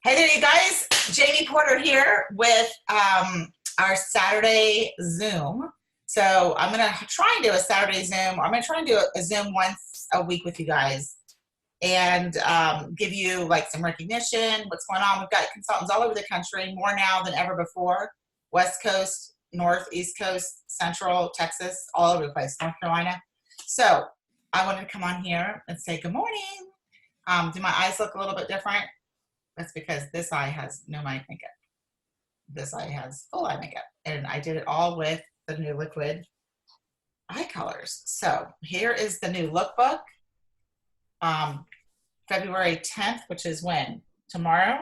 Hey there, you guys. Jamie Porter here with our Saturday Zoom. So I'm going to try and do a Saturday Zoom. I'm going to try and do a Zoom once a week with you guys and give you like some recognition, what's going on. We've got consultants all over the country, more now than ever before. West Coast, North, East Coast, Central, Texas, all over the place, North Carolina. So I wanted to come on here and say good morning. Do my eyes look a little bit different? That's because this eye has no eye makeup. This eye has full eye makeup. And I did it all with the new liquid eye colors. So here is the new lookbook. February 10th, which is when? Tomorrow.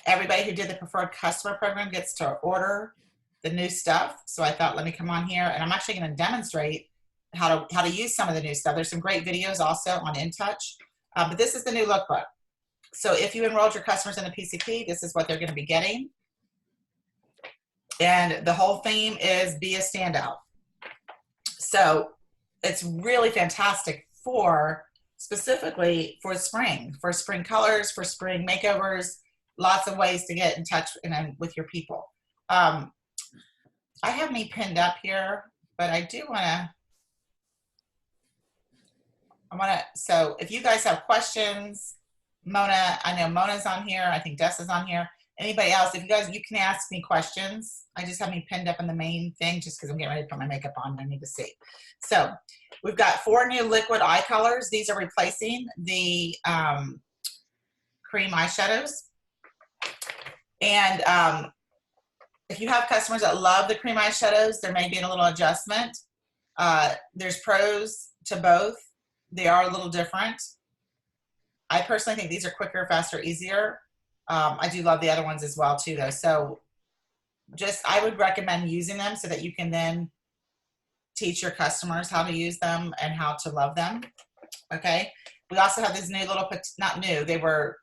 Everybody who did the preferred customer program gets to order the new stuff. So I thought, let me come on here. And I'm actually going to demonstrate how to use some of the new stuff. There's some great videos also on InTouch. But this is the new lookbook. So if you enrolled your customers in the PCP, this is what they're going to be getting. And the whole theme is be a standout. So it's really fantastic specifically for spring colors, for spring makeovers, lots of ways to get in touch with your people. I have me pinned up here, but I do want to, so if you guys have questions, Mona, I know Mona's on here. I think Dessa's on here. Anybody else, if you can ask me questions. I just have me pinned up in the main thing just because I'm getting ready to put my makeup on and I need to see. So we've got 4 new liquid eye colors. These are replacing the cream eyeshadows. And if you have customers that love the cream eyeshadows, there may be a little adjustment. There's pros to both. They are a little different. I personally think these are quicker, faster, easier. I do love the other ones as well too though. So I would recommend using them so that you can then teach your customers how to use them and how to love them. Okay. We also have these new little, not new, they were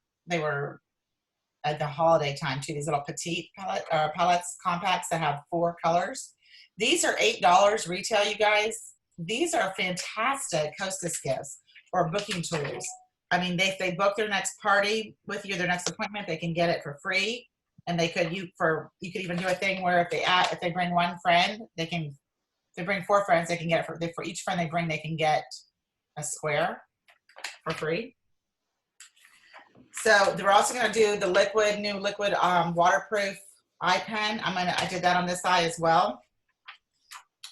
at the holiday time too, these little petite palettes, compacts that have 4 colors. These are $8 retail, you guys. These are fantastic hostess gifts or booking tools. I mean, if they book their next party with you, their next appointment, they can get it for free. And you could even do a thing where if they bring 1 friend, if they bring 4 friends, they can get it for each friend they bring, they can get a square for free. So we're also going to do the new liquid waterproof eye pen. I did that on this eye as well.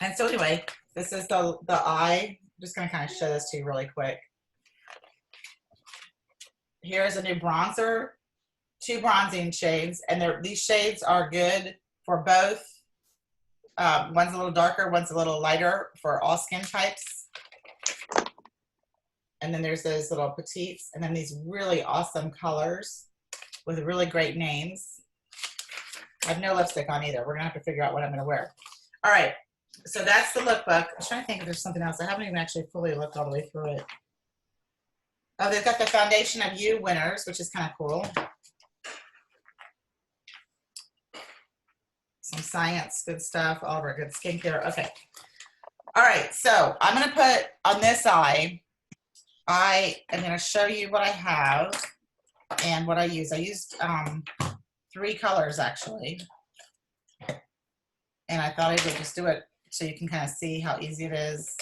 And so anyway, this is the eye. I'm just going to kind of show this to you really quick. Here's a new bronzer, 2 bronzing shades, and these shades are good for both. One's a little darker, one's a little lighter for all skin types. And then there's those little petites, and then these really awesome colors with really great names. I have no lipstick on either. We're gonna have to figure out what I'm gonna wear. All right, so that's the lookbook. I'm trying to think if there's something else. I haven't even actually fully looked all the way through it. Oh, they've got the Foundation of You winners, which is kind of cool. Some science, good stuff, all of our good skincare. Okay. All right, so I'm going to put on this eye, I am going to show you what I have and what I use. I used 3 colors, actually. And I thought I would just do it so you can kind of see how easy it is,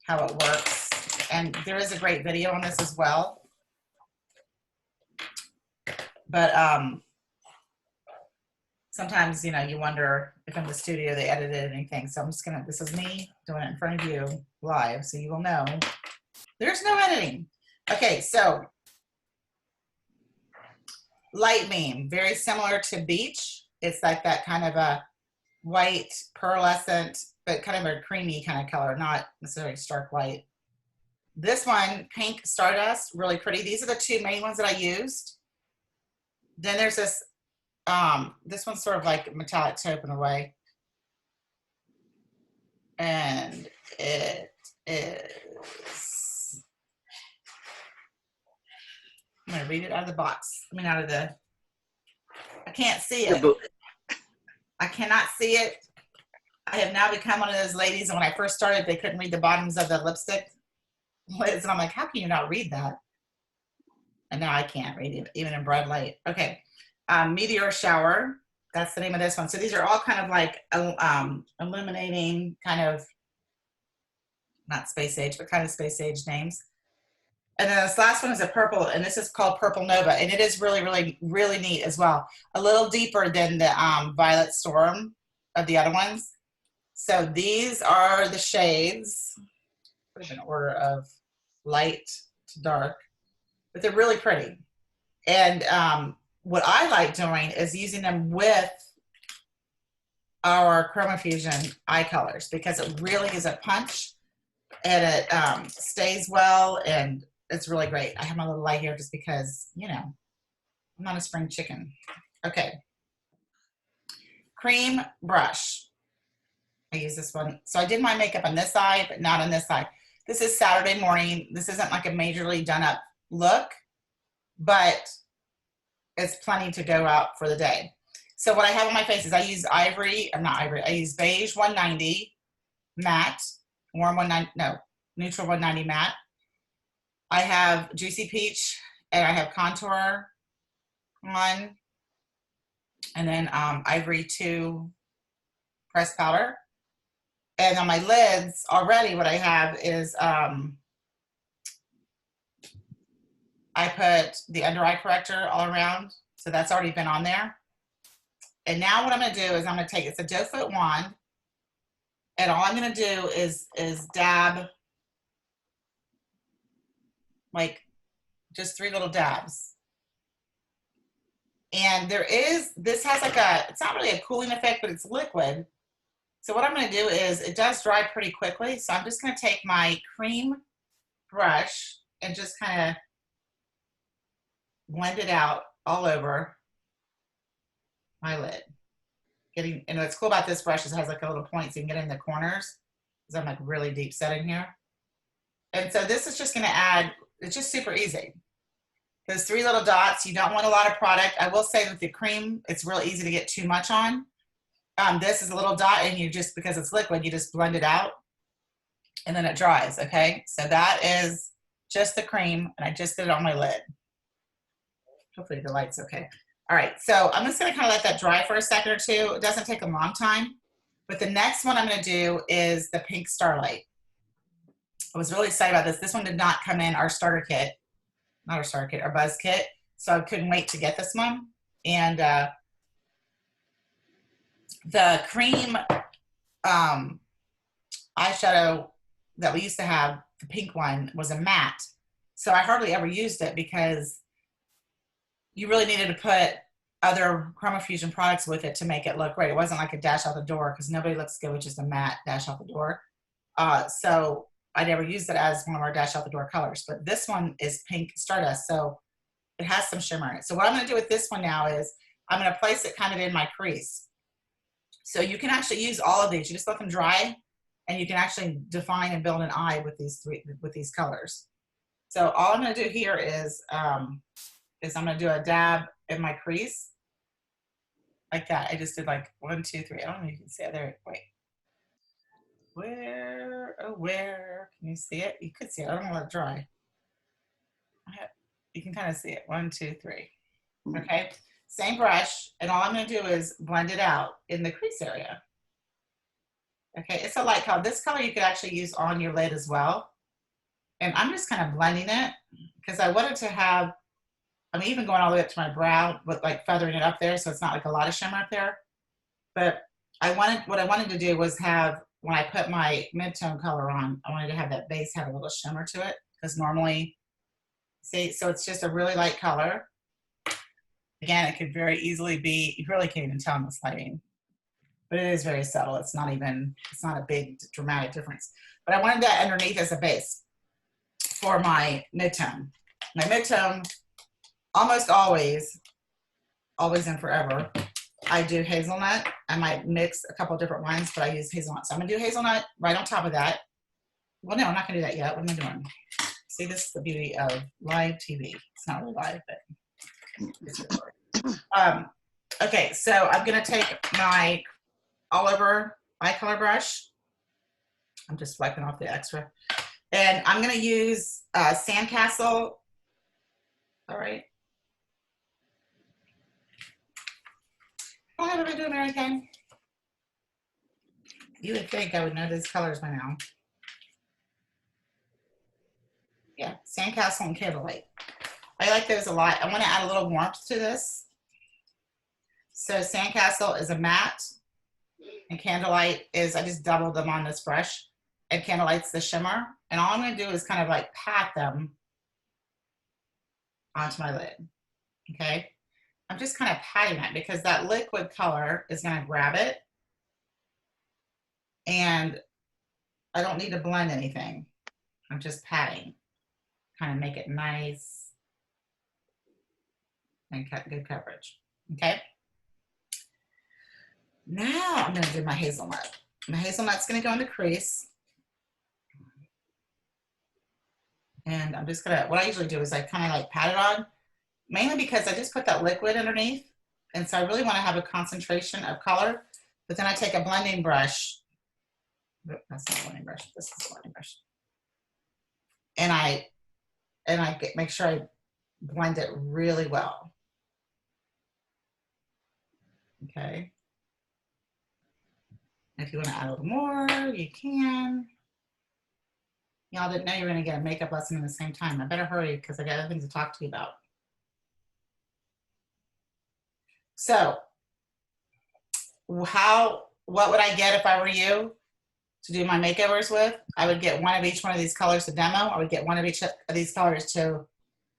how it works. And there is a great video on this as well. But sometimes, you wonder if in the studio they edited anything. So this is me doing it in front of you live, so you will know there's no editing. Okay, so Light Beam, very similar to Beach. It's like that kind of a white pearlescent, but kind of a creamy kind of color, not necessarily stark white. This one, Pink Stardust, really pretty. These are the 2 main ones that I used. Then there's this one's sort of like metallic taupe in a way. And it is, I'm gonna read it out of the box. I can't see it. I cannot see it. I have now become one of those ladies, and when I first started, they couldn't read the bottoms of the lipstick lids, and I'm like, how can you not read that? And now I can't read it, even in bright light. Okay. Meteor Shower. That's the name of this one. So these are all kind of like illuminating, kind of, not space age, but kind of space age names. And then this last one is a purple, and this is called Purple Nova, and it is really, really, really neat as well. A little deeper than the Violet Storm of the other ones. So these are the shades, put them in order of light to dark, but they're really pretty. And what I like doing is using them with our Chroma Fusion eye colors, because it really is a punch, and it stays well, and it's really great. I have my little light here just because, you know, I'm not a spring chicken. Okay. Cream brush. I use this one. So I did my makeup on this side, but not on this side. This is Saturday morning. This isn't like a majorly done up look, but it's plenty to go out for the day. So what I have on my face is I use I use beige 190 matte, warm 190, no, neutral 190 matte. I have Juicy Peach, and I have contour on, and then Ivory 2 pressed powder. And on my lids already, what I have is I put the under eye corrector all around, so that's already been on there. And now what I'm going to do is I'm going to take, it's a doe foot wand, and all I'm going to do is dab, like just 3 little dabs. And this has like it's not really a cooling effect, but it's liquid. So what I'm going to do is, it does dry pretty quickly. So I'm just going to take my cream brush and just kind of blend it out all over my lid. And what's cool about this brush is it has like a little point so you can get in the corners, because I'm like really deep setting here. And so this is just going to add, it's just super easy. Those 3 little dots, you don't want a lot of product. I will say that the cream, it's real easy to get too much on. This is a little dot, and you just, because it's liquid, you just blend it out, and then it dries, okay? So that is just the cream, and I just did it on my lid. Hopefully the light's okay. All right, so I'm just gonna kind of let that dry for a second or two. It doesn't take a long time. But the next one I'm gonna do is the Pink Starlight. I was really excited about this. This one did not come in our starter kit, not our starter kit, our buzz kit. So I couldn't wait to get this one. And the cream eyeshadow that we used to have, the pink one, was a matte. So I hardly ever used it because you really needed to put other Chroma Fusion products with it to make it look great. It wasn't like a dash out the door, because nobody looks good with just a matte dash out the door. So I never used it as one of our dash out the door colors. But this one is Pink Stardust, so it has some shimmer in it. So what I'm going to do with this one now is I'm going to place it kind of in my crease. So you can actually use all of these. You just let them dry, and you can actually define and build an eye with these colors. So all I'm going to do here is I'm going to do a dab in my crease like that. I just did like 1, 2, 3. I don't know if you can see it there. Wait. Where can you see it? You could see it. I don't want to let it dry. You can kind of see it. 1, 2, 3. Okay. Same brush, and all I'm going to do is blend it out in the crease area. Okay, it's a light color. This color you could actually use on your lid as well. And I'm just kind of blending it because I wanted to have, I'm even going all the way up to my brow, but like feathering it up there so it's not like a lot of shimmer up there. But what I wanted to do was have, when I put my mid-tone color on, I wanted to have that base have a little shimmer to it, because normally, see, so it's just a really light color. Again, it could very easily be, you really can't even tell in this lighting, but it is very subtle. It's not a big dramatic difference. But I wanted that underneath as a base for my mid-tone. My mid-tone, almost always and forever, I do hazelnut. I might mix a couple of different ones, but I use hazelnut. So I'm gonna do hazelnut right on top of that. Well, no, I'm not gonna do that yet. What am I doing? See, this is the beauty of live TV. It's not really live, but it's recorded. Okay, so I'm gonna take my all over eye color brush. I'm just wiping off the extra. And I'm gonna use Sandcastle All right. How did I do, Mary Kay? You would think I would know these colors by now. Yeah, Sandcastle and Candlelight. I like those a lot. I want to add a little warmth to this. So Sandcastle is a matte, and Candlelight is, I just doubled them on this brush, and Candlelight's the shimmer. And all I'm going to do is kind of like pat them onto my lid, okay? I'm just kind of patting it because that liquid color is going to grab it, and I don't need to blend anything. I'm just patting, kind of make it nice and cut good coverage, okay? Now I'm going to do my hazelnut. My hazelnut's going to go in the crease. And I'm just going to, what I usually do is I kind of like pat it on, mainly because I just put that liquid underneath. And so I really want to have a concentration of color. But then I take a blending brush. That's not a blending brush. This is a blending brush. And I make sure I blend it really well. Okay. If you want to add a little more, you can. Y'all didn't know you were going to get a makeup lesson at the same time. I better hurry because I got other things to talk to you about. So, what would I get if I were you to do my makeovers with? I would get one of each one of these colors to demo. I would get one of each of these colors to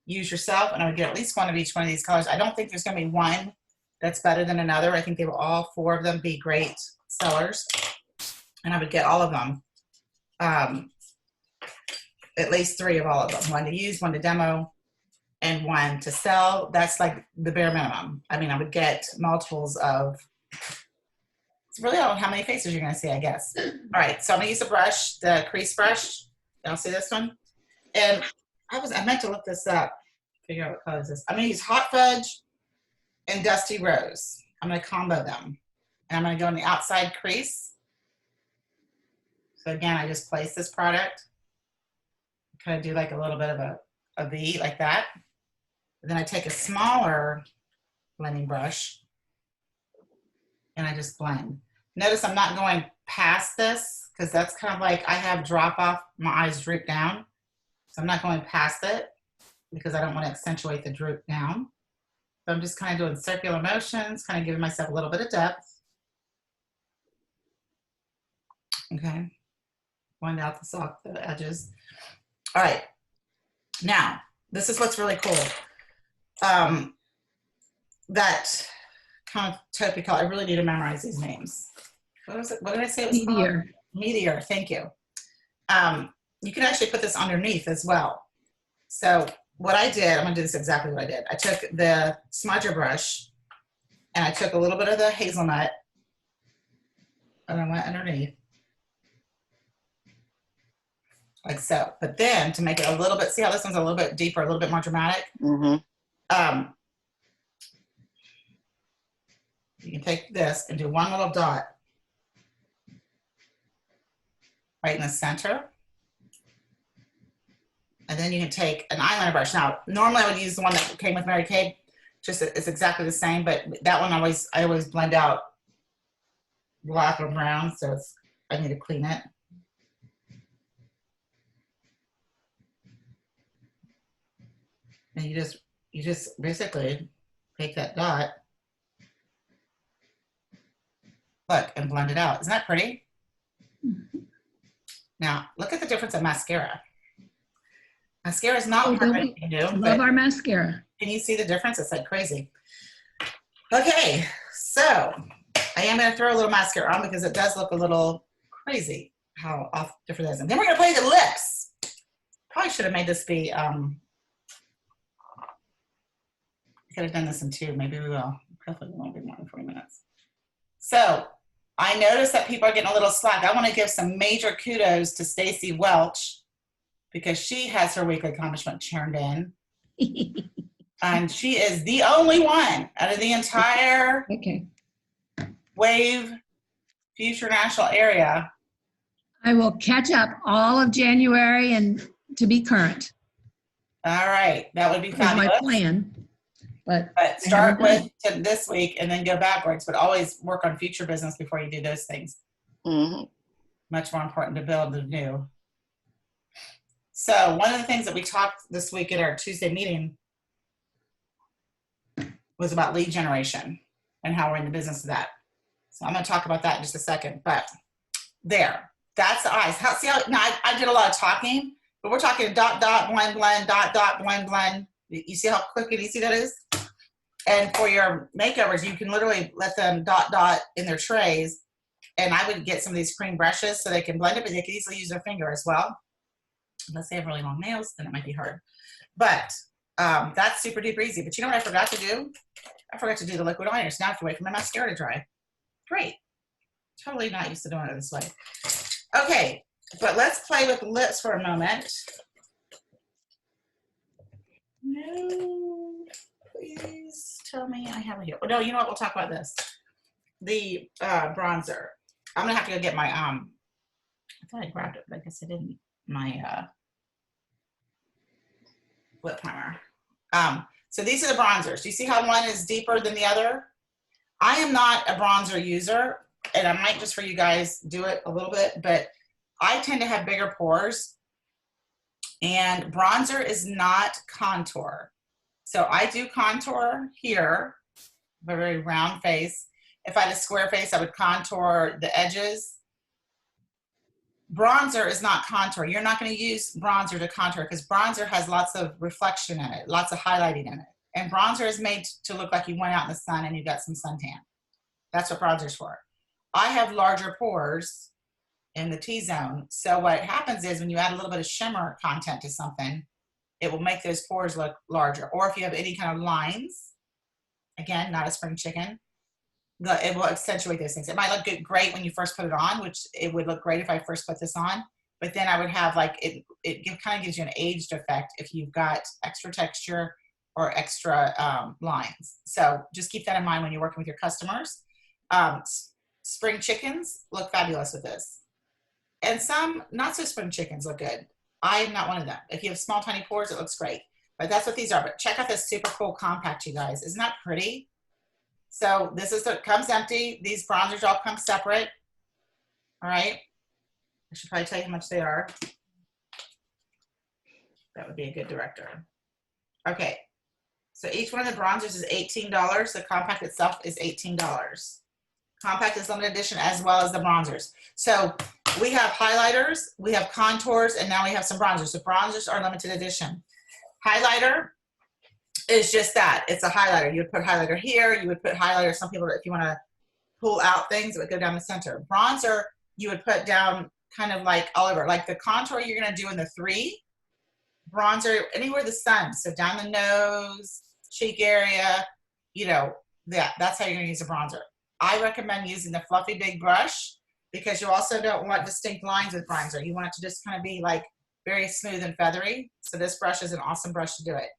use yourself, and I would get at least one of each one of these colors. I don't think there's going to be one that's better than another. I think they will all four of them be great sellers, and I would get all of them. At least three of all of them. One to use, one to demo, and one to sell. That's like the bare minimum. I mean, I would get multiples of, it's really all how many faces you're going to see, I guess. All right, so I'm going to use the brush, the crease brush. Y'all see this one? And I meant to look this up, figure out what color is this. I'm going to use Hot Fudge and Dusty Rose. I'm going to combo them. And I'm going to go in the outside crease. So again, I just place this product. Kind of do like a little bit of a V like that. And then I take a smaller blending brush and I just blend. Notice I'm not going past this because that's kind of like I have drop off, my eyes droop down. So I'm not going past it because I don't want to accentuate the droop down. So I'm just kind of doing circular motions, kind of giving myself a little bit of depth. Okay. Blend out the edges. All right, now, this is what's really cool. That kind of taupey color, I really need to memorize these names. What was it? What did I say it was called? Meteor. Meteor, thank you. You can actually put this underneath as well. So what I did, I'm gonna do this exactly what I did. I took the smudger brush and I took a little bit of the hazelnut and I went underneath. Like so, but then to make it a little bit, see how this one's a little bit deeper, a little bit more dramatic? Mm-hmm. You can take this and do one little dot right in the center. And then you can take an eyeliner brush. Now, normally I would use the one that came with Mary Kay, just it's exactly the same, but that one I always blend out black or brown, so I need to clean it. And you just basically take that dot, look, and blend it out. Isn't that pretty? Mm-hmm. Now, look at the difference of mascara. Mascara is not hard to do. Love our mascara. Can you see the difference? It's like crazy. Okay, so I am going to throw a little mascara on because it does look a little crazy how off different it is. And then we're going to play the lips. Probably should have made this be could have done this in 2. Maybe we will. Hopefully it won't be more than 40 minutes. So I noticed that people are getting a little slack. I want to give some major kudos to Stacy Welch because she has her weekly accomplishment turned in. And she is the only one out of the entire WAVE Future National area. I will catch up all of January and to be current. All right, that would be That was my fabulous. plan, but But start with this week and then go backwards, but always work on future business before you do those things. Mm-hmm. Much more important to build the new. So one of the things that we talked this week at our Tuesday meeting was about lead generation and how we're in the business of that. So I'm going to talk about that in just a second, but that's the eyes. See how, now I did a lot of talking, but we're talking dot, dot, blend, blend, dot, dot, blend, blend. You see how quick and easy that is? And for your makeovers, you can literally let them dot, dot in their trays. And I would get some of these cream brushes so they can blend it, but they can easily use their finger as well. Unless they have really long nails, then it might be hard. But that's super duper easy. But you know what I forgot to do? I forgot to do the liquid liners. Now I have to wait for my mascara to dry. Great. Totally not used to doing it this way. Okay, but let's play with lips for a moment. No, please tell me I have it here. Oh, no, you know what? We'll talk about this. The bronzer. I'm gonna have to go get my I thought I grabbed it, but I guess I didn't. My lip primer. So these are the bronzers. Do you see how one is deeper than the other? I am not a bronzer user, and I might just for you guys do it a little bit, but I tend to have bigger pores, and bronzer is not contour. So I do contour here, a very round face. If I had a square face, I would contour the edges. Bronzer is not contour. You're not going to use bronzer to contour because bronzer has lots of reflection in it, lots of highlighting in it. And bronzer is made to look like you went out in the sun and you got some suntan. That's what bronzer is for. I have larger pores in the T-zone. So what happens is when you add a little bit of shimmer content to something, it will make those pores look larger. Or if you have any kind of lines, again, not a spring chicken, it will accentuate those things. It might look great when you first put it on, which it would look great if I first put this on, but then I would have like, it kind of gives you an aged effect if you've got extra texture or extra lines. So just keep that in mind when you're working with your customers. Spring chickens look fabulous with this. And some not so spring chickens look good. I am not one of them. If you have small, tiny pores, it looks great. But that's what these are. But check out this super cool compact, you guys. Isn't that pretty? So this is it comes empty. These bronzers all come separate. All right. I should probably tell you how much they are. That would be a good director. Okay. So each one of the bronzers is $18. The compact itself is $18. Compact is limited edition as well as the bronzers. So we have highlighters, we have contours, and now we have some bronzers. So bronzers are limited edition. Highlighter is just that. It's a highlighter. You would put highlighter here. You would put highlighter. Some people, if you want to pull out things, it would go down the center. Bronzer, you would put down kind of like all over. Like the contour you're going to do in the 3. Bronzer, anywhere the sun. So down the nose, cheek area, you know, that's how you're going to use a bronzer. I recommend using the fluffy big brush because you also don't want distinct lines with bronzer. You want it to just kind of be like very smooth and feathery. So this brush is an awesome brush to do it.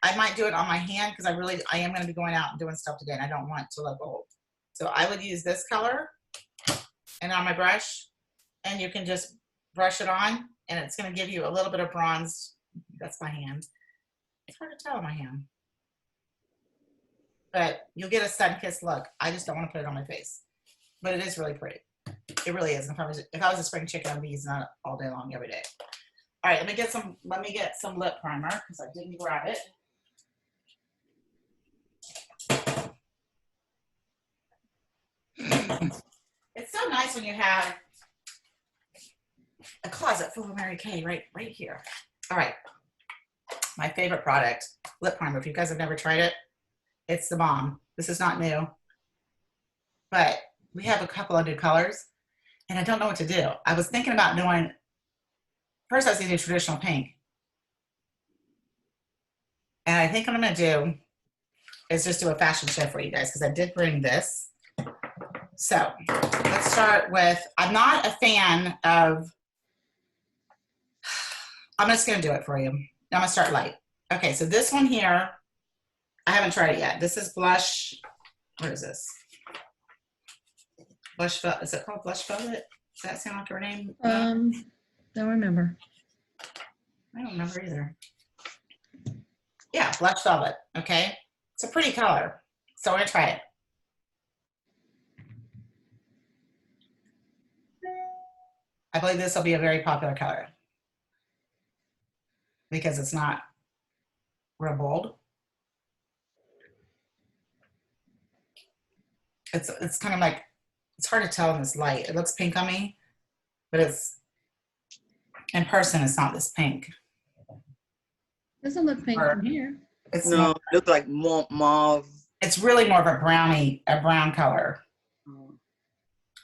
I might do it on my hand because I am going to be going out and doing stuff today and I don't want it to look old. So I would use this color and on my brush, and you can just brush it on and it's going to give you a little bit of bronze. That's my hand. It's hard to tell on my hand. But you'll get a sun-kissed look. I just don't want to put it on my face. But it is really pretty. It really is. If I was a spring chicken, I'd be using that all day long, every day. All right, let me get some lip primer because I didn't grab it. It's so nice when you have a closet full of Mary Kay right here. All right, my favorite product, lip primer. If you guys have never tried it, it's the bomb. This is not new, but we have a couple of new colors, and I don't know what to do. I was thinking about doing. First, I was going to do traditional pink. And I think what I'm going to do is just do a fashion show for you guys because I did bring this. So let's start with, I'm not a fan of, I'm just going to do it for you. I'm going to start light. Okay, so this one here, I haven't tried it yet. This is blush, what is this? Blush, is it called Blush Velvet? Does that sound like her name? Don't remember. I don't remember either. Yeah, blush velvet, okay? It's a pretty color, so we're gonna try it. I believe this will be a very popular color because it's not real bold. It's kind of like, it's hard to tell in this light. It looks pink on me, but it's, in person, it's not this pink. Doesn't look pink from here. It's No, more, it looks like more mauve. it's really more of a brown color, The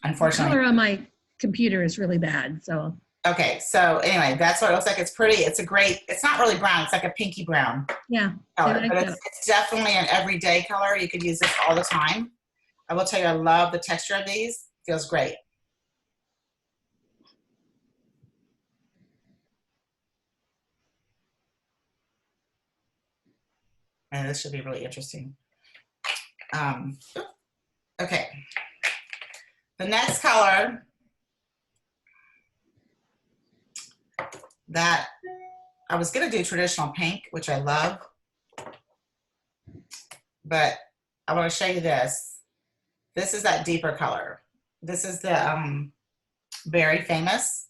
unfortunately. color on my computer is really bad, so. Okay, so anyway, that's what it looks like. It's pretty. It's a great, it's not really brown. It's like a pinky brown Yeah. color, like but that. it's definitely an everyday color. You could use this all the time. I will tell you, I love the texture of these. Feels great. And this should be really interesting. Okay. The next color that I was going to do traditional pink, which I love, but I want to show you this. This is that deeper color. This is the Very Famous,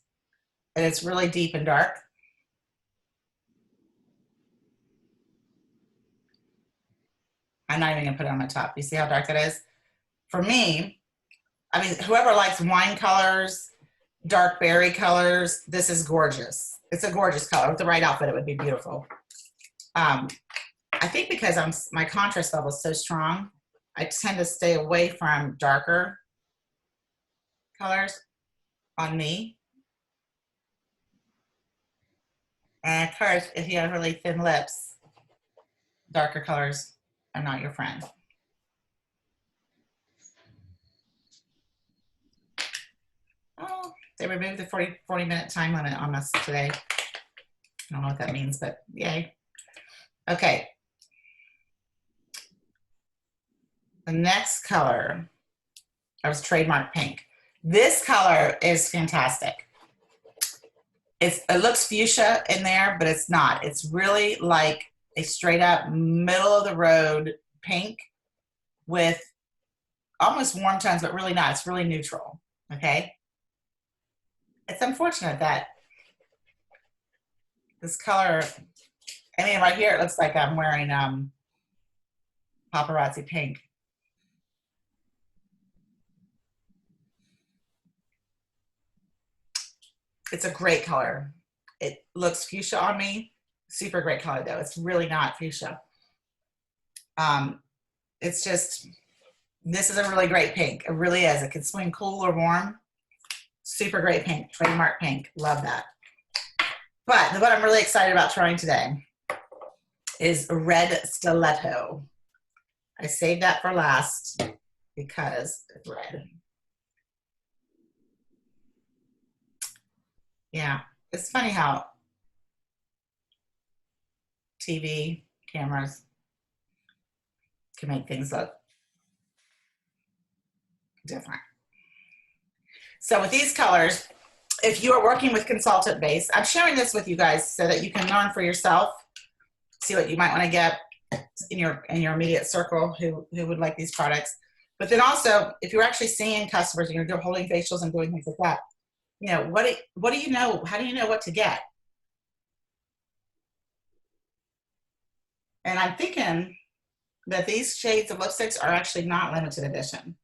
and it's really deep and dark. I'm not even gonna put it on my top. You see how dark it is? For me, I mean, whoever likes wine colors, dark berry colors, this is gorgeous. It's a gorgeous color. With the right outfit, it would be beautiful. I think because my contrast level is so strong, I tend to stay away from darker colors on me. And of course, if you have really thin lips, darker colors are not your friend. Oh, they removed the 40-minute time limit on us today. I don't know what that means, but yay. Okay. The next color, I was trademark pink. This color is fantastic. It looks fuchsia in there, but it's not. It's really like a straight up middle of the road pink with almost warm tones, but really not. It's really neutral, okay? It's unfortunate that this color, I mean, right here, it looks like I'm wearing paparazzi pink. It's a great color. It looks fuchsia on me. Super great color though. It's really not fuchsia. It's just, this is a really great pink. It really is. It can swing cool or warm. Super great pink, trademark pink. Love that. But what I'm really excited about trying today is Red Stiletto. I saved that for last because it's red. Yeah, it's funny how TV cameras can make things look different. So with these colors, if you are working with consultant base, I'm sharing this with you guys so that you can learn for yourself, see what you might want to get in your immediate circle who would like these products. But then also, if you're actually seeing customers and you're holding facials and doing things like that, you know, what do you know? How do you know what to get? And I'm thinking that these shades of lipsticks are actually not limited edition,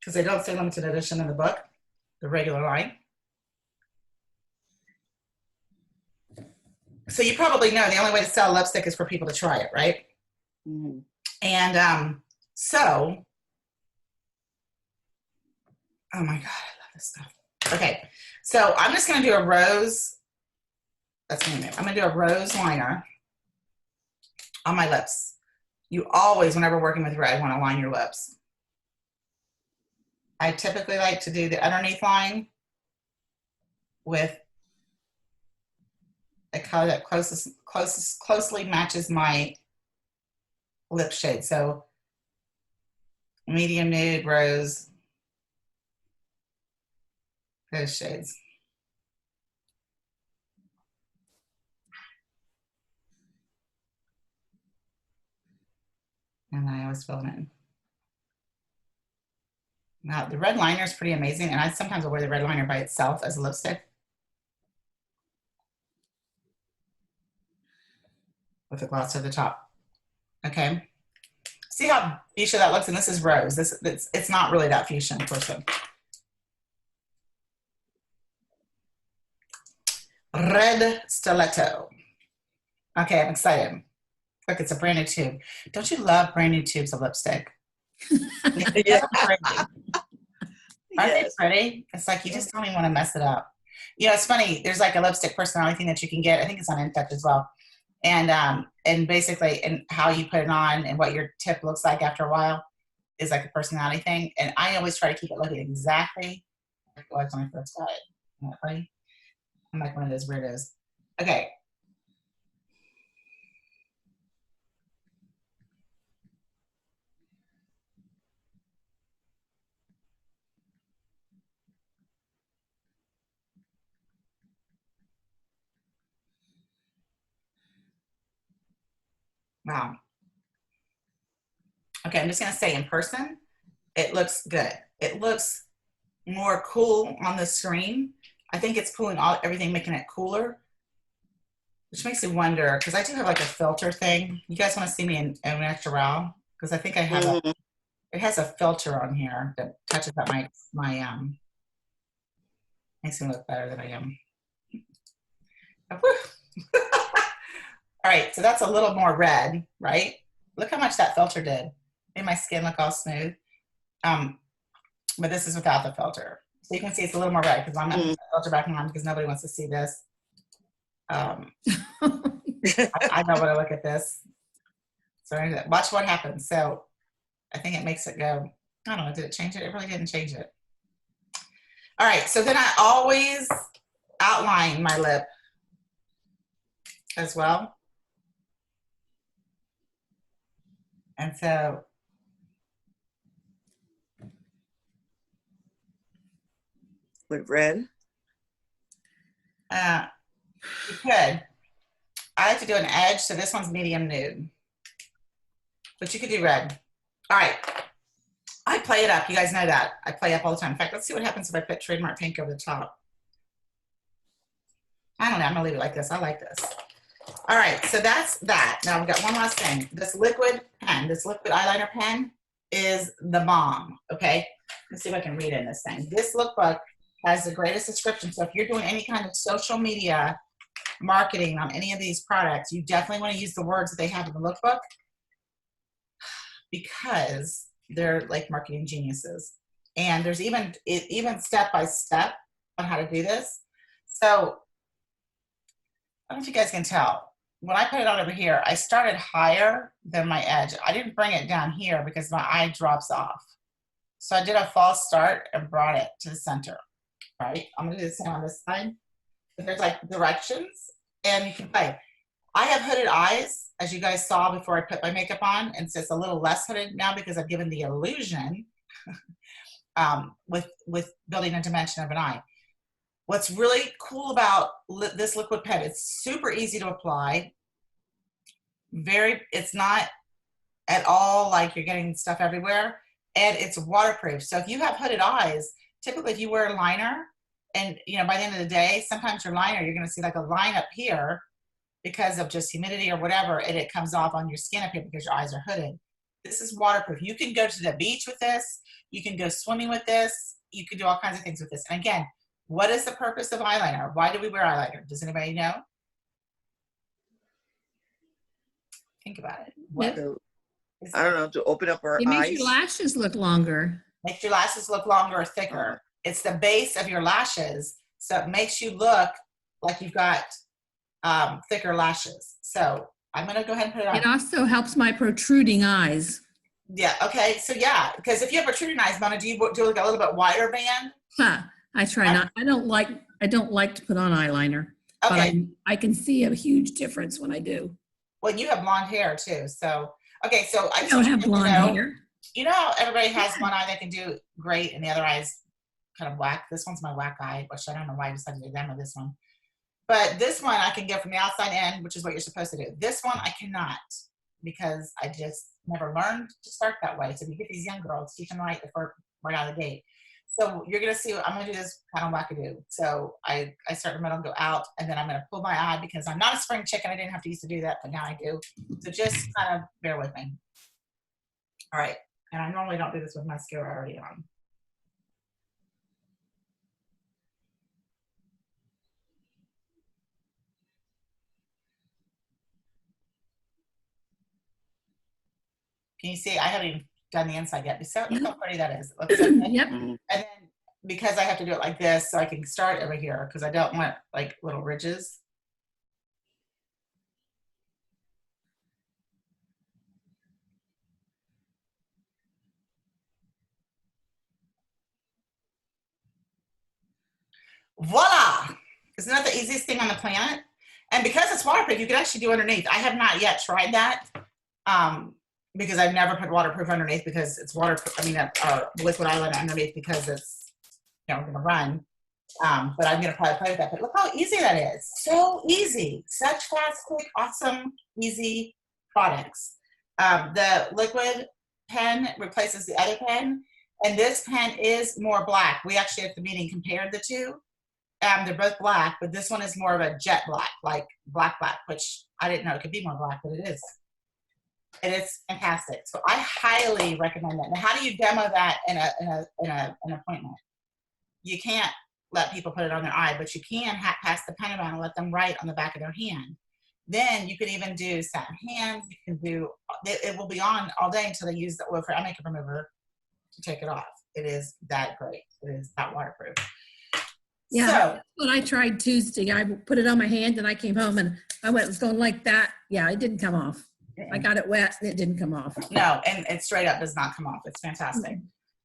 because they don't say limited edition in the book, the regular line. So you probably know the only way to sell lipstick is for people to try it, right? Mm-hmm. And so, oh my God, I love this stuff. Okay, so I'm just gonna do a rose, that's my name. I'm gonna do a rose liner on my lips. You always, whenever working with red, wanna line your lips. I typically like to do the underneath line with a color that closely matches my lip shade. So medium nude, rose, those shades. was filling in. Now, the red liner is pretty amazing, and I sometimes will wear the red liner by itself as a lipstick. With the gloss at the top. Okay. See how fuchsia that looks? And this is rose. It's not really that fuchsia in person. Red stiletto. Okay, I'm excited. Look, it's a brand new tube. Don't you love brand new tubes of lipstick? Yeah. Aren't they Yes. pretty? It's like you just don't even want to mess it up. You know, it's funny. There's like a lipstick personality thing that you can get. I think it's on Infect as well. And basically, and how you put it on and what your tip looks like after a while is like a personality thing. And I always try to keep it looking exactly like it was when I first got it. Isn't that funny? I'm like one of those weirdos. Okay. Wow. Okay, I'm just gonna say in person, it looks good. It looks more cool on the screen. I think it's pulling everything, making it cooler, which makes me wonder, because I do have like a filter thing. You guys want to see me in natural? Because I think I have Mhm. it has a filter on here that touches up my makes me look better than I am. All right, so that's a little more red, right? Look how much that filter did. Made my skin look all smooth. But this is without the filter. So you can see it's a little more red because I'm not putting the filter back on because nobody wants to see this. I know when I look at this. So watch what happens. So I think it makes it go, I don't know, did it change it? It really didn't change it. All right, so then I always outline my lip as well. And so With red. you could. I like to do an edge, so this one's medium nude. But you could do red. All right. I play it up. You guys know that. I play up all the time. In fact, let's see what happens if I put trademark pink over the top. I don't know. I'm going to leave it like this. I like this. All right. So that's that. Now, I've got one last thing. This liquid pen, this liquid eyeliner pen is the bomb. Okay. Let's see if I can read in this thing. This lookbook has the greatest description. So if you're doing any kind of social media marketing on any of these products, you definitely want to use the words that they have in the lookbook because they're like marketing geniuses. And there's even step by step on how to do this. So I don't know if you guys can tell. When I put it on over here, I started higher than my edge. I didn't bring it down here because my eye drops off. So I did a false start and brought it to the center, right? I'm gonna do the same on this side. But there's like directions and you can play. I have hooded eyes, as you guys saw before I put my makeup on, and so it's a little less hooded now because I've given the illusion with building a dimension of an eye. What's really cool about this liquid pen, it's super easy to apply. It's not at all like you're getting stuff everywhere, and it's waterproof. So if you have hooded eyes, typically if you wear a liner, and you know by the end of the day, sometimes your liner, you're going to see like a line up here because of just humidity or whatever, and it comes off on your skin up here because your eyes are hooded. This is waterproof. You can go to the beach with this. You can go swimming with this. You can do all kinds of things with this. And again, what is the purpose of eyeliner? Why do we wear eyeliner? Does anybody know? Think about it. What I don't know, to open up our It eyes. makes your lashes look longer. makes your lashes look longer or thicker? It's the base of your lashes, so it makes you look like you've got thicker lashes. So I'm gonna go ahead and put it on. It also helps my protruding eyes. Yeah, okay, so yeah, because if you have protruding eyes, Mona, do you do like a little bit wider band? Huh. I try not. I don't like to put on eyeliner, Okay, but I can see a huge difference when I do. well, you have blonde hair too, so okay, so I I just don't want you have to blonde know, hair. you know how everybody has one eye that can do great and the other eye's kind of whack? This one's my whack eye, which I don't know why I decided to do them with this one. But this one I can get from the outside in, which is what you're supposed to do. This one I cannot. because I just never learned to start that way. So if you get these young girls, teach them right right out of the gate. So you're going to see, I'm going to do this kind of wackadoo. So I start in the middle and go out, and then I'm going to pull my eye because I'm not a spring chicken. I didn't have to used to do that, but now I do. So just kind of bear with me. All right. And I normally don't do this with mascara already on. Can you see? I haven't even done the inside yet. So look how pretty that is. It looks so good. Yep. And then because I have to do it like this, so I can start over here because I don't want like little ridges. Voila! Isn't that the easiest thing on the planet? And because it's waterproof, you can actually do underneath. I have not yet tried that because I've never put waterproof underneath because it's waterproof. I mean, liquid eyeliner underneath because it's, you know, going to run. But I'm going to probably play with that. But look how easy that is. So easy. Such fast, quick, awesome, easy products. The liquid pen replaces the other pen. And this pen is more black. We actually at the meeting compared the two. They're both black, but this one is more of a jet black, like black, which I didn't know it could be more black, but it is. And it's fantastic. So I highly recommend that. Now, how do you demo that in an appointment? You can't let people put it on their eye, but you can pass the pen around and let them write on the back of their hand. Then you can even do satin hands. You can do, it will be on all day until they use the oil for eye makeup remover to take it off. It is that great. It is that waterproof. Yeah, So, that's what I tried Tuesday. I put it on my hand and I came home and it was going like that. Yeah, it didn't come off. I got it wet and it didn't come off. no, and it straight up does not come off. It's fantastic.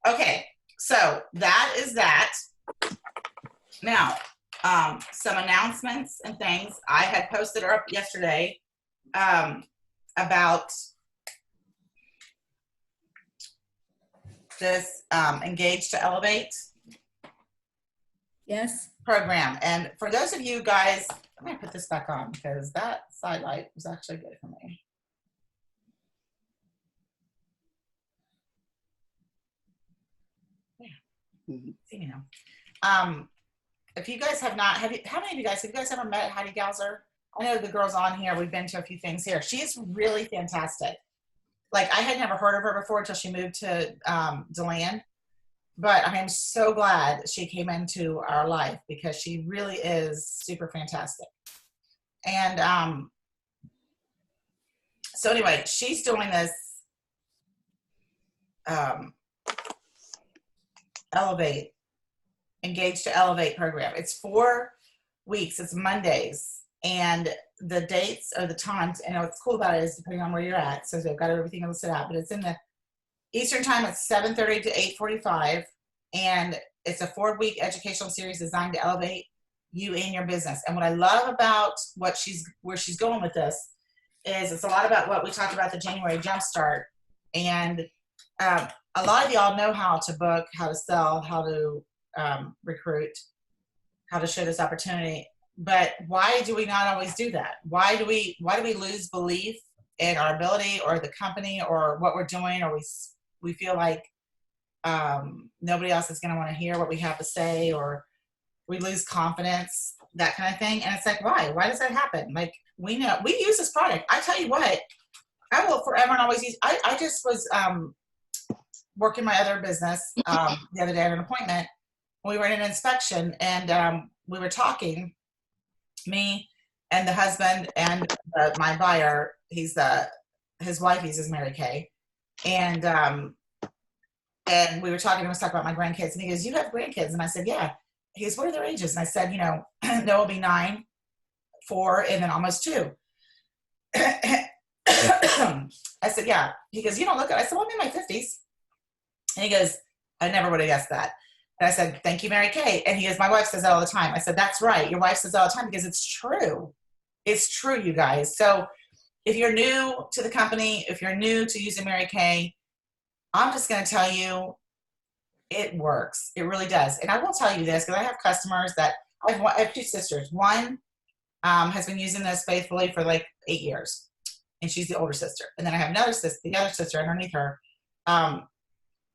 Okay, so that is that. Now, some announcements and things. I had posted up yesterday about this Engage to Elevate Yes. program. And for those of you guys, I'm going to put this back on because that side light was actually good for me. Yeah. See me now. If you guys have not, how many of you guys ever met Heidi Gauser? I know the girls on here, we've been to a few things here. She's really fantastic. Like, I had never heard of her before until she moved to DeLand. But I am so glad she came into our life because she really is super fantastic. And so anyway, she's doing this Engage to Elevate program. It's 4 weeks. It's Mondays. And the dates or the times, and what's cool about it is depending on where you're at. So they've got everything listed out, but it's in the Eastern time. It's 7:30 to 8:45. And it's a 4-week educational series designed to elevate you in your business. And what I love about where she's going with this is it's a lot about what we talked about the January Jumpstart. And a lot of y'all know how to book, how to sell, how to recruit, how to show this opportunity. But why do we not always do that? Why do we lose belief in our ability or the company or what we're doing, or we feel like nobody else is going to want to hear what we have to say, or we lose confidence, that kind of thing. And it's like, why does that happen? Like, we know we use this product. I tell you what, I will forever and always use. I just was working my other business the other day at an appointment. We were in an inspection and we were talking, me and the husband and my buyer. His wife, his Mary Kay. And we were talking, I was talking about my grandkids, and he goes, "You have grandkids?" And I said, "Yeah." He goes, "What are their ages?" And I said, Noah will be 9, 4, and then almost 2. I said, "Yeah." He goes, "You don't look it." I said, "Well, I'm in my 50s. And he goes, "I never would have guessed that." And I said, "Thank you, Mary Kay." And he goes, "My wife says that all the time." I said, "That's right. Your wife says that all the time because it's true. It's true, you guys." So if you're new to the company, if you're new to using Mary Kay, I'm just going to tell you, it works. It really does. And I will tell you this because I have customers that I have 2 sisters. One has been using this faithfully for like 8 years. and she's the older sister. And then I have another sister, the other sister underneath her.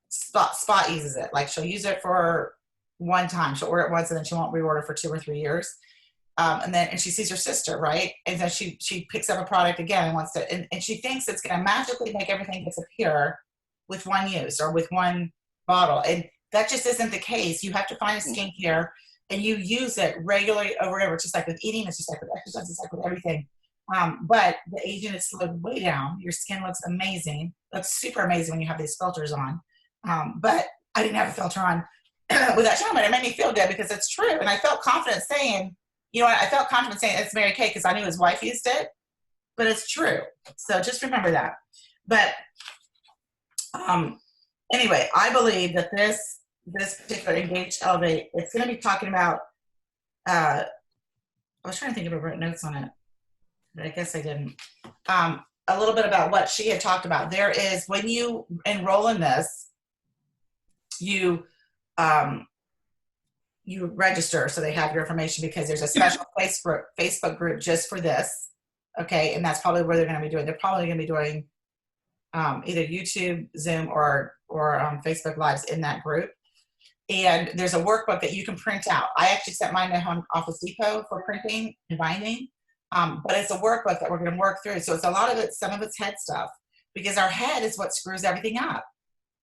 Spot uses it. Like she'll use it for one time. She'll order it once and then she won't reorder for 2 or 3 years. And she sees her sister, right? And then she picks up a product again and wants to, and she thinks it's going to magically make everything disappear with one use or with one bottle. And that just isn't the case. You have to find a skincare and you use it regularly over and over. It's just like with eating. It's just like with exercise. It's like with everything. But the aging is slowed way down. Your skin looks amazing. Looks super amazing when you have these filters on. But I didn't have a filter on with that shaman. It made me feel good because it's true. And I felt confident saying, you know what, I felt confident saying it's Mary Kay because I knew his wife used it, but it's true. So just remember that. But anyway, I believe that this particular Engage Elevate, it's going to be talking about, I was trying to think if I wrote notes on it, but I guess I didn't. A little bit about what she had talked about. There is, when you enroll in this, you register so they have your information because there's a special Facebook group just for this. Okay. And that's probably where they're going to be doing. They're probably going to be doing either YouTube, Zoom, or Facebook Lives in that group. And there's a workbook that you can print out. I actually sent mine to Home Office Depot for printing and binding. But it's a workbook that we're going to work through. So it's a lot of it, some of it's head stuff, because our head is what screws everything up.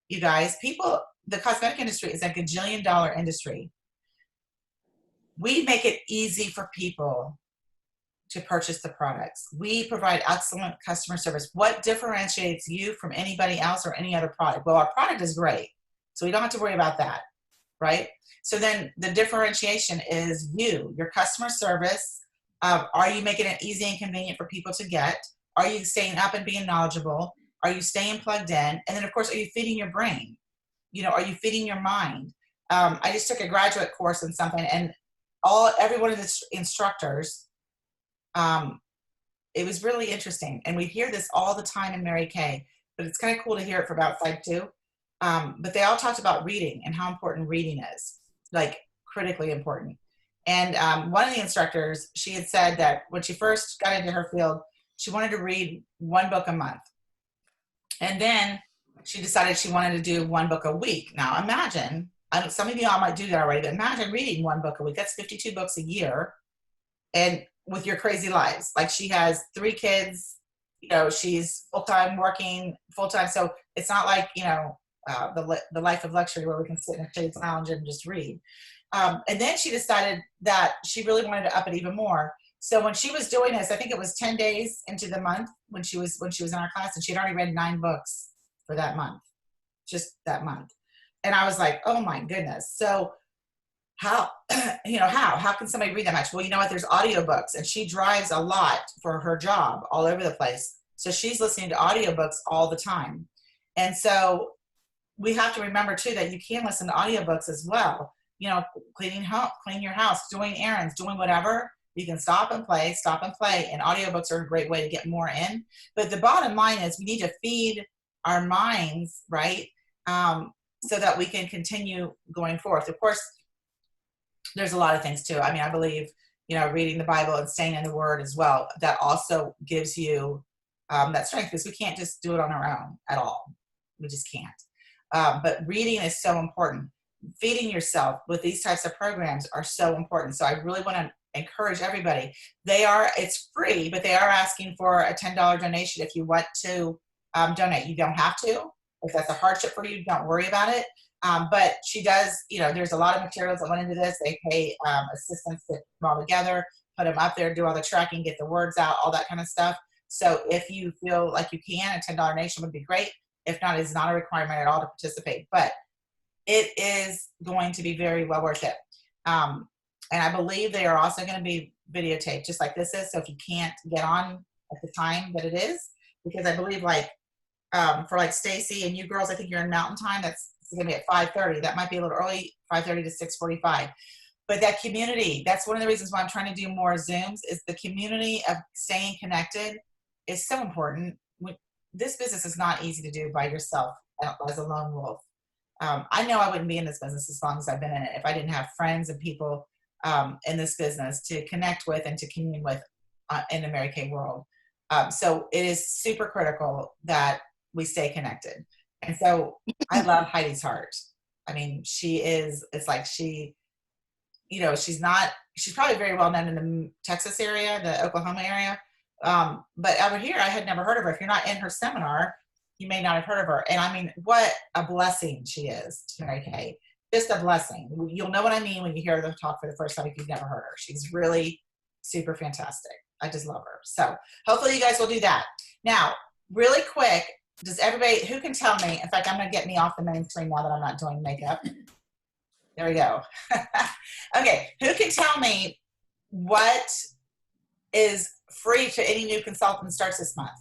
You guys, people, the cosmetic industry is a gajillion-dollar industry. We make it easy for people to purchase the products. We provide excellent customer service. What differentiates you from anybody else or any other product? Well, our product is great, so we don't have to worry about that, right? So then the differentiation is your customer service. Are you making it easy and convenient for people to get? Are you staying up and being knowledgeable? Are you staying plugged in? And then, of course, are you feeding your brain? You know, are you feeding your mind? I just took a graduate course in something, and every one of the instructors, it was really interesting. And we hear this all the time in Mary Kay, but it's kind of cool to hear it from outside too. But they all talked about reading and how important reading is, like critically important. And one of the instructors, she had said that when she first got into her field, she wanted to read one book a month. And then she decided she wanted to do one book a week. Now imagine, some of y'all might do that already, but imagine reading one book a week. That's 52 books a year. And with your crazy lives, like she has 3 kids, you know, she's full-time working full-time. So it's not like, you know, the life of luxury where we can sit in a shades lounge and just read. And then she decided that she really wanted to up it even more. So when she was doing this, I think it was 10 days into the month when she was in our class, and she'd already read 9 books for that month, just that month. And I was like, oh my goodness. So how can somebody read that much? Well, you know what? There's audiobooks, and she drives a lot for her job all over the place. So she's listening to audiobooks all the time. And so we have to remember too, that you can listen to audiobooks as well. You know, cleaning your house, doing errands, doing whatever. You can stop and play, and audiobooks are a great way to get more in. But the bottom line is we need to feed our minds, right? So that we can continue going forth. Of course, there's a lot of things too. I mean, I believe, you know, reading the Bible and staying in the Word as well, that also gives you that strength, because we can't just do it on our own at all. We just can't. But reading is so important. Feeding yourself with these types of programs are so important. So I really want to encourage everybody. It's free, but they are asking for a $10 donation if you want to donate. You don't have to. If that's a hardship for you, don't worry about it. But she does, you know, there's a lot of materials that went into this. They pay assistants to put them all together, put them up there, do all the tracking, get the words out, all that kind of stuff. So if you feel like you can, a $10 donation would be great. If not, it's not a requirement at all to participate. But it is going to be very well worth it. And I believe they are also going to be videotaped, just like this is. So if you can't get on at the time that it is, because I believe like for like Stacy and you girls, I think you're in Mountain Time. That's going to be at 5:30. That might be a little early, 5:30 to 6:45. But that community, that's one of the reasons why I'm trying to do more Zooms, is the community of staying connected is so important. This business is not easy to do by yourself as a lone wolf. I know I wouldn't be in this business as long as I've been in it if I didn't have friends and people in this business to connect with and to commune with in the Mary Kay world. So it is super critical that we stay connected. And so I love Heidi's heart. I mean, it's like she's probably very well known in the Texas area, the Oklahoma area. But over here, I had never heard of her. If you're not in her seminar, you may not have heard of her. And I mean, what a blessing she is to Mary Kay. Just a blessing. You'll know what I mean when you hear her talk for the first time if you've never heard her. She's really super fantastic. I just love her. So hopefully you guys will do that. Now, really quick, does everybody, who can tell me, in fact, I'm going to get me off the main screen now that I'm not doing makeup. There we go. Okay, who can tell me what is free to any new consultant starts this month?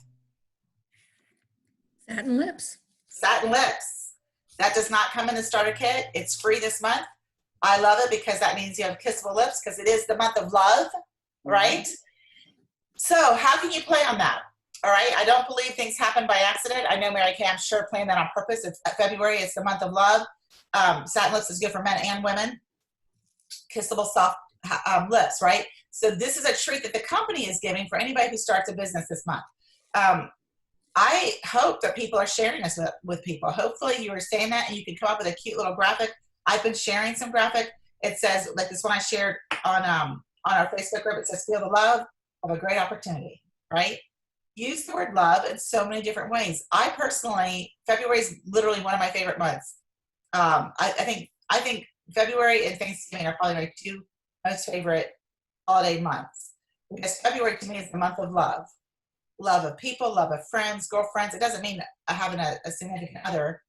Satin lips. Satin lips. That does not come in the starter kit. It's free this month. I love it because that means you have kissable lips because it is the month of love, right? So how can you play on that? All right. I don't believe things happen by accident. I know Mary Kay, I'm sure, planned that on purpose. It's February. It's the month of love. Satin lips is good for men and women. Kissable soft lips, right? So this is a treat that the company is giving for anybody who starts a business this month. I hope that people are sharing this with people. Hopefully you are saying that and you can come up with a cute little graphic. I've been sharing some graphic. It says, like this one I shared on our Facebook group, it says, feel the love of a great opportunity, right? Use the word love in so many different ways. I personally, February is literally one of my favorite months. I think February and Thanksgiving are probably my two most favorite holiday months. Because February to me is the month of love. Love of people, love of friends, girlfriends. It doesn't mean having a significant other.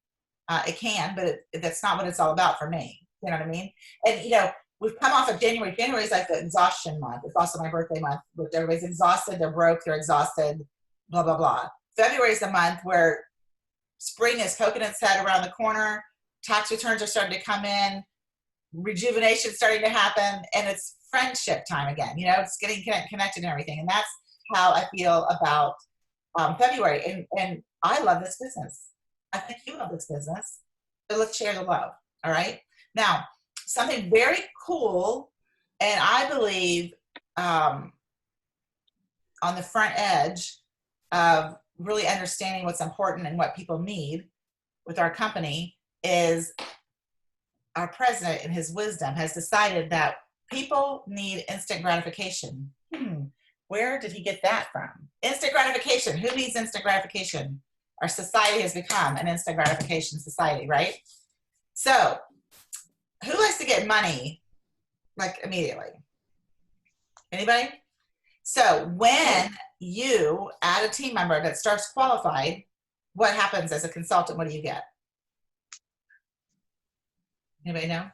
It can, but that's not what it's all about for me. You know what I mean? And, we've come off of January. January is like the exhaustion month. It's also my birthday month. Everybody's exhausted. They're broke. They're exhausted. Blah, blah, blah. February is the month where spring is poking its head around the corner. Tax returns are starting to come in. Rejuvenation is starting to happen. And it's friendship time again. It's getting connected and everything. And that's how I feel about February. And I love this business. I think you love this business. So let's share the love. All right. Now, something very cool, and I believe on the front edge of really understanding what's important and what people need with our company is our president, in his wisdom, has decided that people need instant gratification. Where did he get that from? Instant gratification. Who needs instant gratification? Our society has become an instant gratification society, right? So, who likes to get money like immediately? Anybody? So, when you add a team member that starts qualified, what happens as a consultant? What do you get? Anybody know?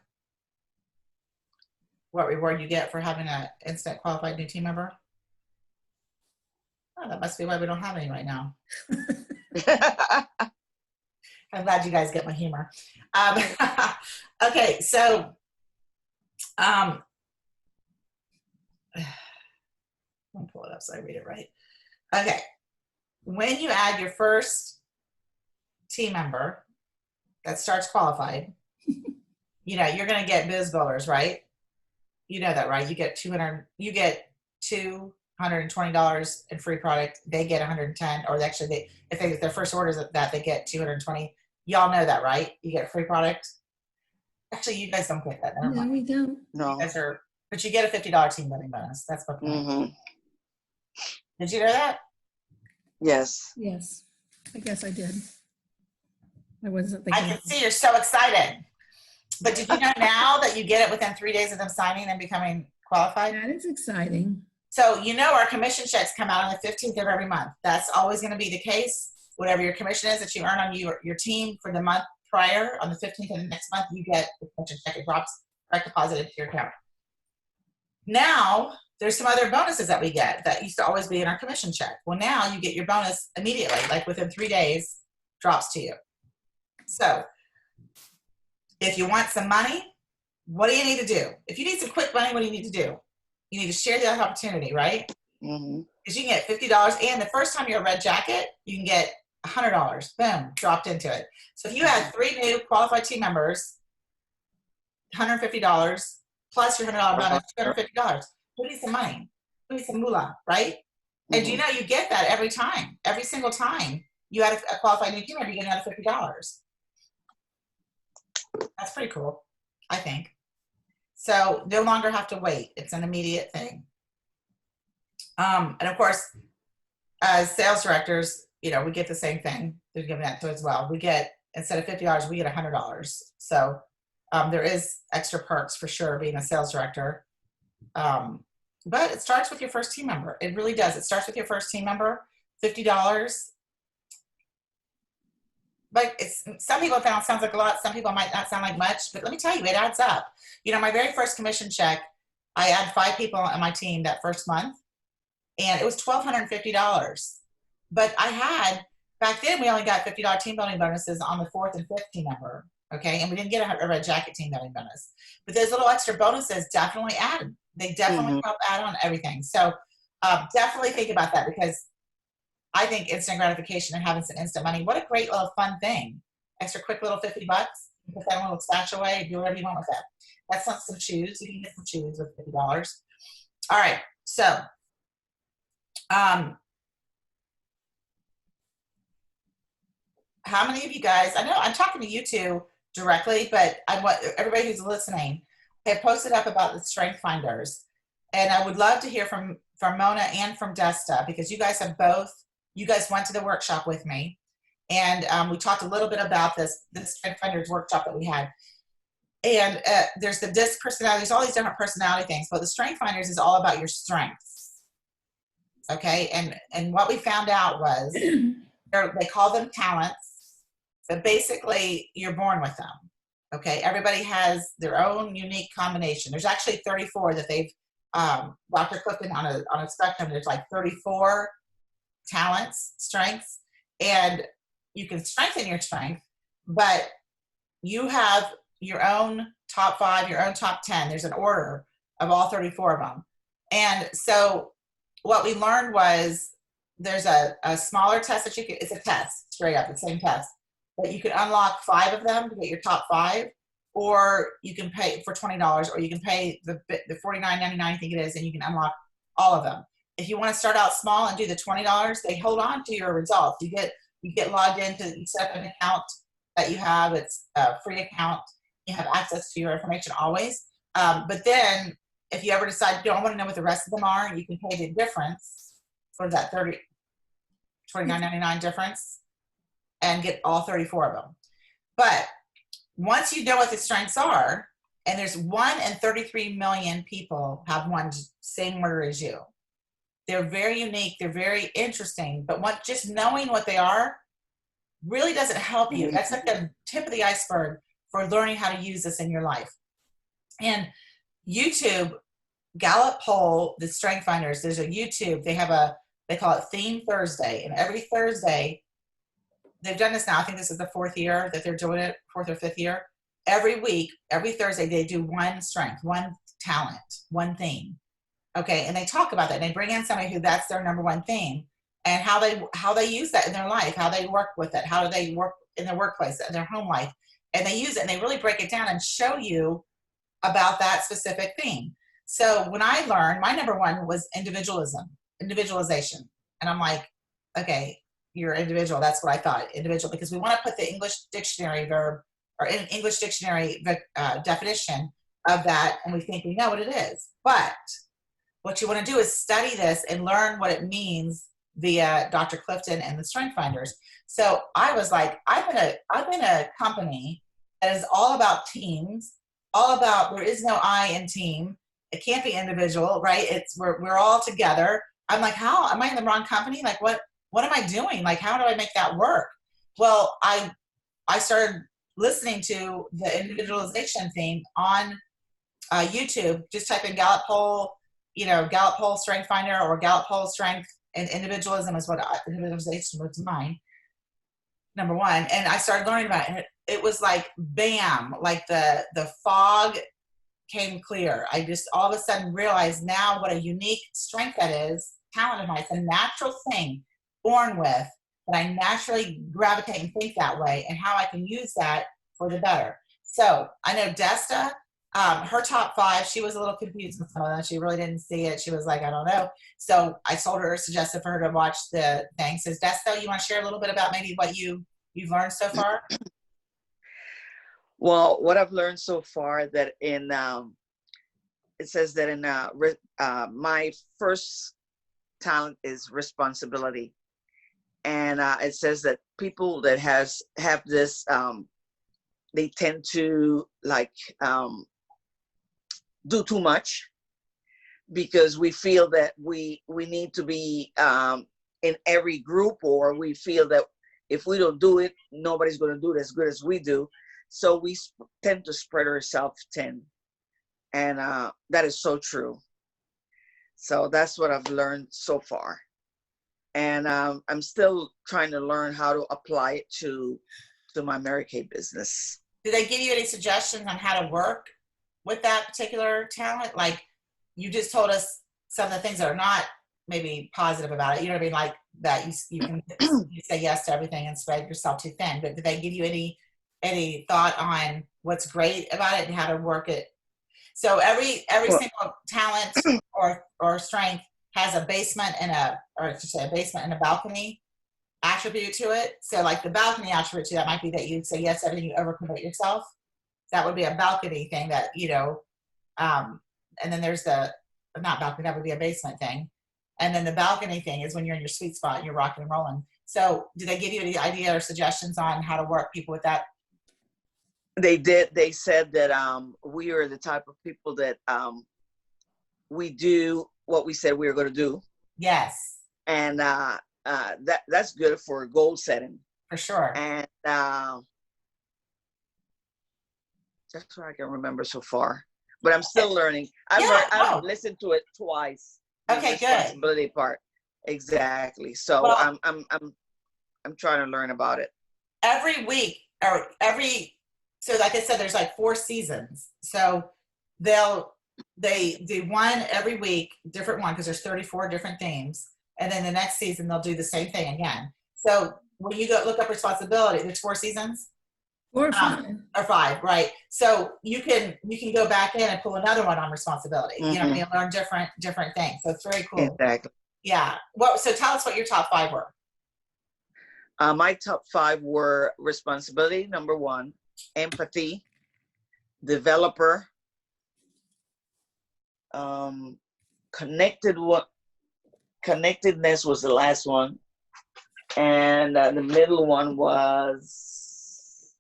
What reward you get for having an instant qualified new team member? Oh, that must be why we don't have any right now. I'm glad you guys get my humor. Okay, so let me pull it up so I read it right. Okay, when you add your first team member that starts qualified, you're going to get biz billers, right? You know that, right? You get $220 in free product. They get 110, or actually, if their first orders at that, they get 220. Y'all know that, right? You get a free product. Actually, you guys don't get that. Never mind. No, we don't. No. But you get a $50 team building bonus. That's my point. Did you know that? Yes. Yes, I guess I did. I wasn't I thinking. can see you're so excited. But did you know now that you get it within 3 days of them signing and becoming qualified? That is exciting. So our commission checks come out on the 15th of every month. That's always going to be the case. Whatever your commission is that you earn on your team for the month prior, on the 15th of the next month, you get the commission check. It drops direct deposit into your account. Now, there's some other bonuses that we get that used to always be in our commission check. Well, now you get your bonus immediately, like within 3 days, drops to you. So if you want some money, what do you need to do? If you need some quick money, what do you need to do? You need to share the opportunity, right? Because you can get $50, and the first time you're a red jacket, you can get $100. Boom, dropped into it. So if you had 3 new qualified team members, $150 plus your $100 bonus, $250. Who needs some money? Who needs some moolah, right? And do you know you get that every time, every single time you add a qualified new team member, you get another $50. That's pretty cool, I think. So no longer have to wait. It's an immediate thing. And of course, as sales directors, you know, we get the same thing. They're giving that to us as well. We get, instead of $50, we get $100. So there is extra perks for sure being a sales director. But it starts with your first team member. It really does. It starts with your first team member, $50. But it's, some people found sounds like a lot. Some people might not sound like much, but let me tell you, it adds up. You know, my very first commission check, I had 5 people on my team that first month, and it was $1,250. But I had, back then we only got $50 team building bonuses on the 4th and 5th team member. Okay. And we didn't get a red jacket team building bonus, but those little extra bonuses definitely add. They definitely help add on everything. So definitely think about that, because I think instant gratification and having some instant money, what a great little fun thing. Extra quick little $50. You put that little stash away, do whatever you want with that. That's not some shoes. You can get some shoes with $50. All right. So, how many of you guys, I know I'm talking to you two directly, but I want everybody who's listening, I have posted up about the strength finders, and I would love to hear from Mona and from Desta, because you guys have both, you guys went to the workshop with me, and we talked a little bit about this strength finders workshop that we had. And there's the DISC personality, there's all these different personality things, but the strength finders is all about your strengths. Okay, and what we found out was they call them talents, but basically you're born with them. Okay, everybody has their own unique combination. There's actually 34 that they've Dr. Clifton on a spectrum. There's like 34 talents, strengths, and you can strengthen your strength, but you have your own top 5, your own top 10. There's an order of all 34 of them. And so what we learned was there's a smaller test that you can, it's a test, straight up, the same test, but you can unlock 5 of them to get your top 5, or you can pay for $20, or you can pay the $49.99, I think it is, and you can unlock all of them. If you want to start out small and do the $20, they hold on to your results. You get logged into, you set up an account that you have. It's a free account. You have access to your information always. But then if you ever decide, I want to know what the rest of them are, you can pay the difference for that $29.99 difference and get all 34 of them. But once you know what the strengths are, and there's 1 in 33 million people have one same order as you. They're very unique. They're very interesting. But just knowing what they are really doesn't help you. That's like the tip of the iceberg for learning how to use this in your life. And YouTube, Gallup poll, the strength finders, there's a YouTube, they call it Theme Thursday. And every Thursday, they've done this now, I think this is the 4th year that they're doing it, 4th or 5th year. Every week, every Thursday, they do one strength, one talent, one theme. Okay, and they talk about that. And they bring in somebody who that's their number one theme, and how they use that in their life, how they work with it, how do they work in their workplace, in their home life. And they use it, and they really break it down and show you about that specific theme. So when I learned, my number one was individualization. And I'm like, okay, you're individual. That's what I thought, individual, because we want to put the English dictionary verb or in English dictionary definition of that, and we think we know what it is. But what you want to do is study this and learn what it means via Dr. Clifton and the Strength Finders. So I was like, I'm in a company that is all about teams, all about, there is no I in team. It can't be individual, right? We're all together. I'm like, how am I in the wrong company? Like, what am I doing? Like, how do I make that work? Well, I started listening to the individualization theme on YouTube. Just type in Gallup poll, Gallup poll strength finder, or Gallup poll strength, and individualism is what individualization was mine, number one. And I started learning about it. It was like, bam, like the fog came clear. I just all of a sudden realized now what a unique strength that is, talent of mine. It's a natural thing, born with, that I naturally gravitate and think that way, and how I can use that for the better. So I know Desta, Her top five, she was a little confused with some of them. She really didn't see it. She was like, I don't know. So I told her, suggested for her to watch the thing. Says, Desto, you want to share a little bit about maybe what you've learned so far? Well, what I've learned so far that it says that in my first talent is responsibility, and it says that people that have this they tend to like do too much because we feel that we need to be in every group, or we feel that if we don't do it, nobody's going to do it as good as we do. So we tend to spread ourselves thin. And that is so true. So that's what I've learned so far. And I'm still trying to learn how to apply it to my Mary Kay business. Did they give you any suggestions on how to work with that particular talent? Like, you just told us some of the things that are not maybe positive about it. You know what I mean? Like that you can you say yes to everything and spread yourself too thin. But did they give you any thought on what's great about it and how to work it? So every Well, single talent or strength has a basement and a basement and a balcony attribute to it. So like the balcony attribute to that might be that you say yes to everything, you overcommit yourself. That would be a balcony thing that, and then there's not balcony, that would be a basement thing. And then the balcony thing is when you're in your sweet spot and you're rocking and rolling. So do they give you any idea or suggestions on how to work people with that? they did. They said that we are the type of people that we do what we said we were going to do. Yes. And that's good for goal setting. For sure. And that's what I can remember so far. But I'm still learning. I've listened to it twice. Okay, the responsibility part. Exactly. So well, I'm trying to learn about it. Every week or so like I said, there's like 4 seasons. So they do one every week, different one, because there's 34 different themes. And then the next season they'll do the same thing again. So when you go look up responsibility, there's 4 seasons. 4 or 5. Or 5, right? So you can go back in and pull another one on responsibility. Mm-hmm. You know, you learn different things. So it's very cool. Exactly. Yeah. Well, so tell us what your top 5 were. My top 5 were responsibility, number 1, empathy, developer, connectedness was the last one, and the middle one was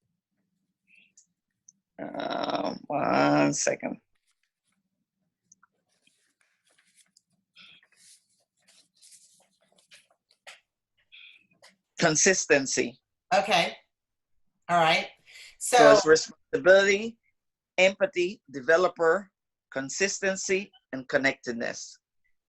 1 second. Consistency. Okay. All right. So it's responsibility, empathy, developer, consistency, and connectedness.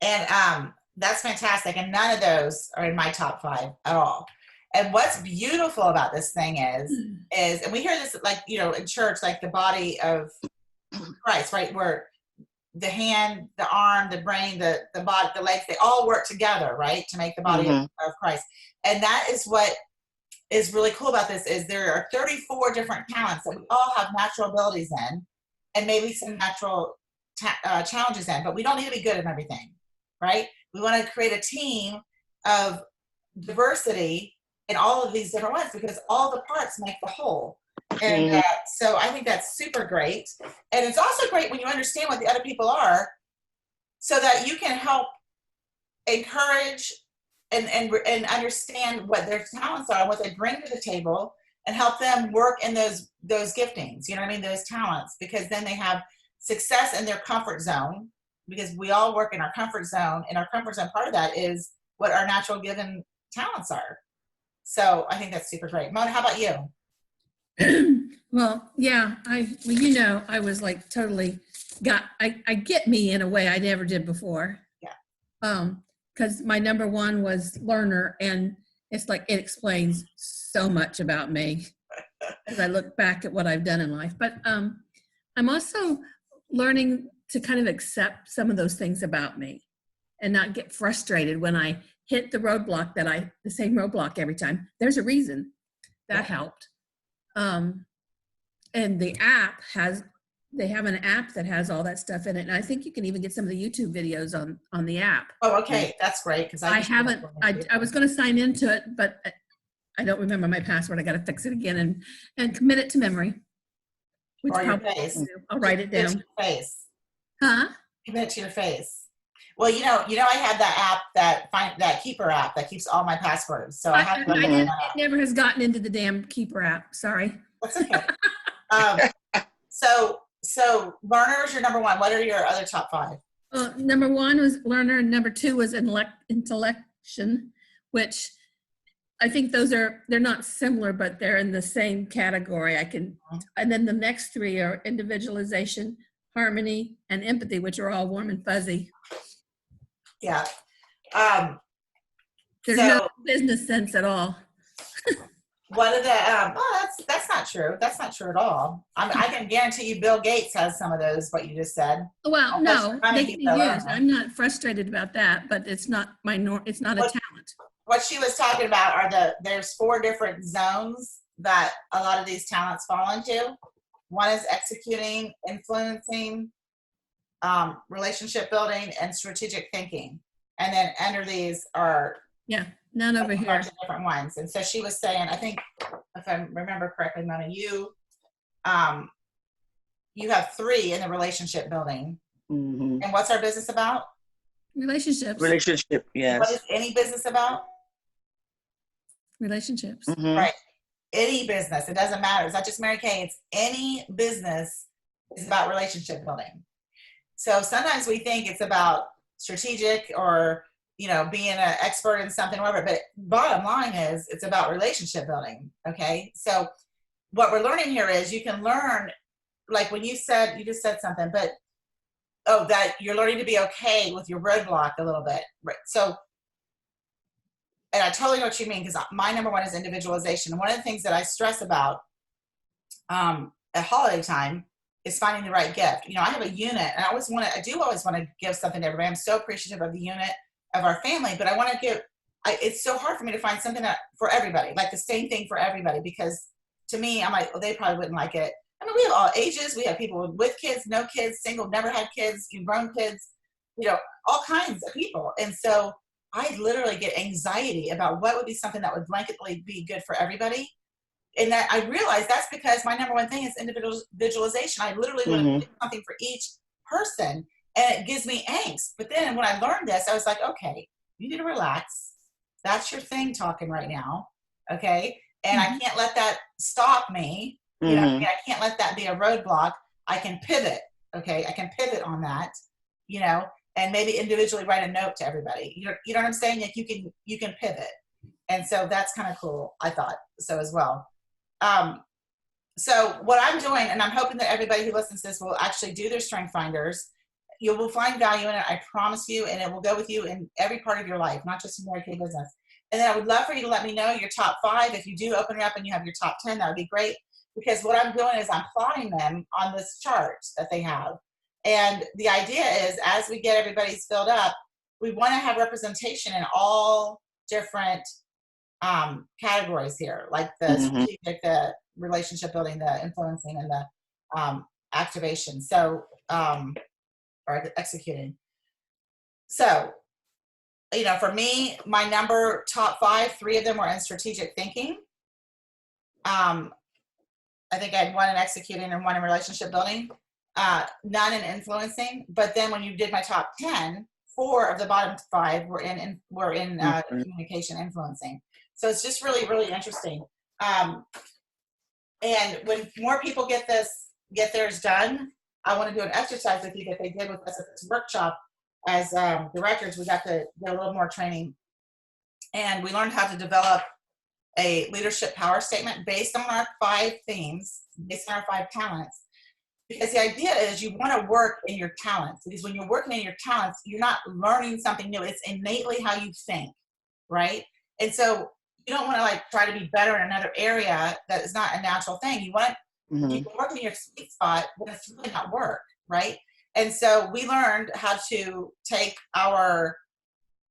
And that's fantastic. And none of those are in my top 5 at all. And what's beautiful about this thing is, and we hear this like, in church, like the body of Christ, right? Where the hand, the arm, the brain, the body, the legs, they all work together, right? To make the body of Christ. And that is what is really cool about this is there are 34 different talents that we all have natural abilities in, and maybe some natural challenges in, but we don't need to be good at everything, right? We want to create a team of diversity in all of these different ones because all the parts make the whole. And so I think that's super great. And it's also great when you understand what the other people are so that you can help encourage and understand what their talents are, what they bring to the table, and help them work in those giftings, you know what I mean, those talents, because then they have success in their comfort zone, because we all work in our comfort zone, and our comfort zone, part of that is what our natural given talents are. So I think that's super great. Mona, how about you? Well, yeah, I was like totally I get me in a way I never did before. Yeah. Because my number 1 was learner, and it's like it explains so much about me as I look back at what I've done in life. But I'm also learning to kind of accept some of those things about me and not get frustrated when I hit the roadblock the same roadblock every time. There's a reason that helped. And the app has they have an app that has all that stuff in it. And I think you can even get some of the YouTube videos on the app. Oh, okay. That's great. Because I haven't, I was going to sign into it, but I don't remember my password. I got to fix it again and commit it to memory. Which or your probably face. I'll write it Commit down. to your face. Huh? Commit it to your face. Well, I have that app that Keeper app that keeps all my passwords. So I have to It never has gotten into the damn Keeper app. Sorry. That's okay. So learner is your number one. What are your other top five? Number one was learner, and number two was intellection, which I think they're not similar, but they're in the same category. And then the next three are individualization, harmony, and empathy, which are all warm and fuzzy. Yeah. There's no business sense at all. One of the that's not true. That's not true at all. I can guarantee you Bill Gates has some of those, what you just said. Well, no, they can be used. I'm not frustrated about that, but it's not it's not a talent. What she was talking about are there's 4 different zones that a lot of these talents fall into. One is executing, influencing, relationship building, and strategic thinking. And then under these are none over here. Different ones. And so she was saying, I think if I remember correctly, Mona, you have 3 in the relationship building. Mm-hmm. And what's our business about? Relationships. Relationship, yes. What is any business about? Relationships. Mm-hmm. Right. Any business. It doesn't matter. It's not just Mary Kay. It's any business is about relationship building. So sometimes we think it's about strategic or, being an expert in something, whatever. But bottom line is it's about relationship building. Okay. So what we're learning here is you can learn, like when you just said something, but that you're learning to be okay with your roadblock a little bit. Right. So, and I totally know what you mean, because my number one is individualization. And one of the things that I stress about at holiday time is finding the right gift. I have a unit, and I do always want to give something to everybody. I'm so appreciative of the unit of our family, but I want to give, it's so hard for me to find something for everybody, like the same thing for everybody, because to me, I'm like, well, they probably wouldn't like it. I mean, we have all ages. We have people with kids, no kids, single, never had kids, grown kids, all kinds of people. And so I literally get anxiety about what would be something that would blanketly be good for everybody. And that I realize that's because my number one thing is individualization. I literally want to pick something for each person, and it gives me angst. But then when I learned this, I was like, okay, you need to relax. That's your thing talking right now. Okay. And I can't let that stop me. I can't let that be a roadblock. I can pivot. Okay. I can pivot on that, and maybe individually write a note to everybody. You know what I'm saying? Like you can pivot. And so that's kind of cool. I thought so as well. So what I'm doing, and I'm hoping that everybody who listens to this will actually do their strength finders. You will find value in it. I promise you. And it will go with you in every part of your life, not just in Mary Kay business. And then I would love for you to let me know your top 5. If you do open it up and you have your top 10, that would be great. Because what I'm doing is I'm plotting them on this chart that they have. And the idea is, as we get everybody's filled up, we want to have representation in all different categories here, like the strategic, the relationship building, the influencing, and the activation. So, or executing. So, for me, my number top 5, 3 of them were in strategic thinking. I think I had 1 in executing and 1 in relationship building, none in influencing. But then when you did my top 10, 4 of the bottom 5 were in communication influencing. So it's just really, really interesting. And when more people get theirs done, I want to do an exercise with you that they did with us at this workshop as directors. We got to get a little more training, and we learned how to develop a leadership power statement based on our 5 themes, based on our 5 talents. Because the idea is you want to work in your talents, because when you're working in your talents, you're not learning something new. It's innately how you think, right? And so you don't want to try to be better in another area that is not a natural thing. You want you can work in your sweet spot when it's really not work, right? And so we learned how to take our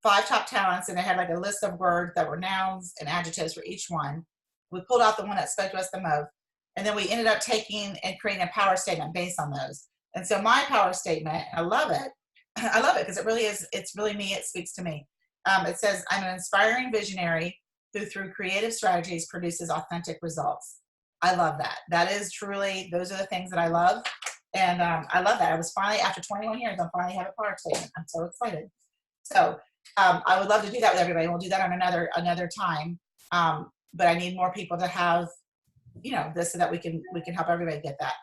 5 top talents, and they had a list of words that were nouns and adjectives for each one. We pulled out the one that spoke to us the most, And then we ended up taking and creating a power statement based on those. And so my power statement, I love it. I love it because it really is, it's really me. It speaks to me. It says, I'm an inspiring visionary who through creative strategies produces authentic results. I love that. That is truly, those are the things that I love. And I love that. I was finally, after 21 years, I'm finally have a power statement. I'm so excited. So I would love to do that with everybody. We'll do that on another time. But I need more people to have, you know, this so that we can help everybody get that.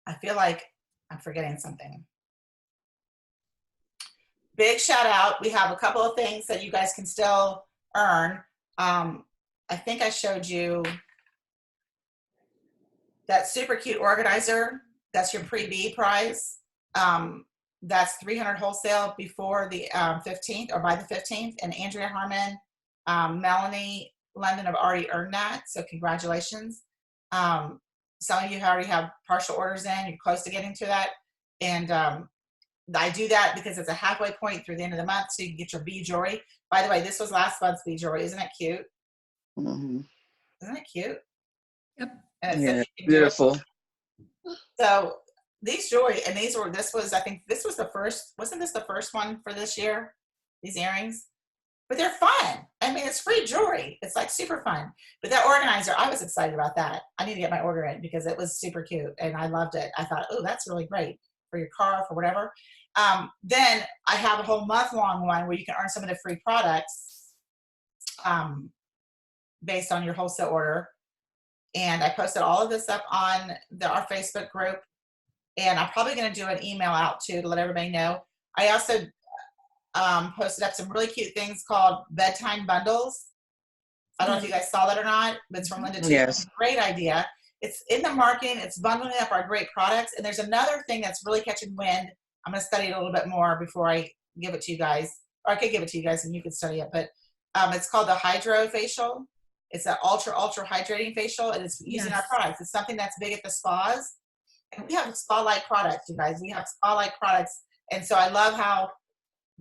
I feel like I'm forgetting something. Big shout out. We have a couple of things that you guys can still earn. I think I showed you that super cute organizer. That's your pre-B prize. That's 300 wholesale before the 15th or by the 15th. And Andrea Harmon, Melanie London have already earned that. So congratulations. Some of you already have partial orders in. You're close to getting to that. And I do that because it's a halfway point through the end of the month, so you can get your bead jewelry. By the way, this was last month's bead jewelry. Isn't it cute? Mm-hmm. Isn't it cute? Yep. And it Yeah, says you can do it. beautiful. So these jewelry, and these were, this was, I think this was the first, wasn't this the first one for this year? These earrings? But they're fun. I mean, it's free jewelry. It's like super fun. But that organizer, I was excited about that. I need to get my order in because it was super cute and I loved it. I thought, oh, that's really great for your car, for whatever. Then I have a whole month-long one where you can earn some of the free products based on your wholesale order. And I posted all of this up on our Facebook group. And I'm probably going to do an email out too to let everybody know. I also posted up some really cute things called bedtime bundles. I don't know if you guys saw that or not, but it's from Linda too. Yes. Great idea. It's in the marketing. It's bundling up our great products. And there's another thing that's really catching wind. I'm going to study it a little bit more before I give it to you guys. Or I could give it to you guys and you could study it. But it's called the Hydro Facial. It's an ultra hydrating facial, and it's using our products. It's something that's big at the spas. And we have spa-like products, you guys. We have spa-like products. And so I love how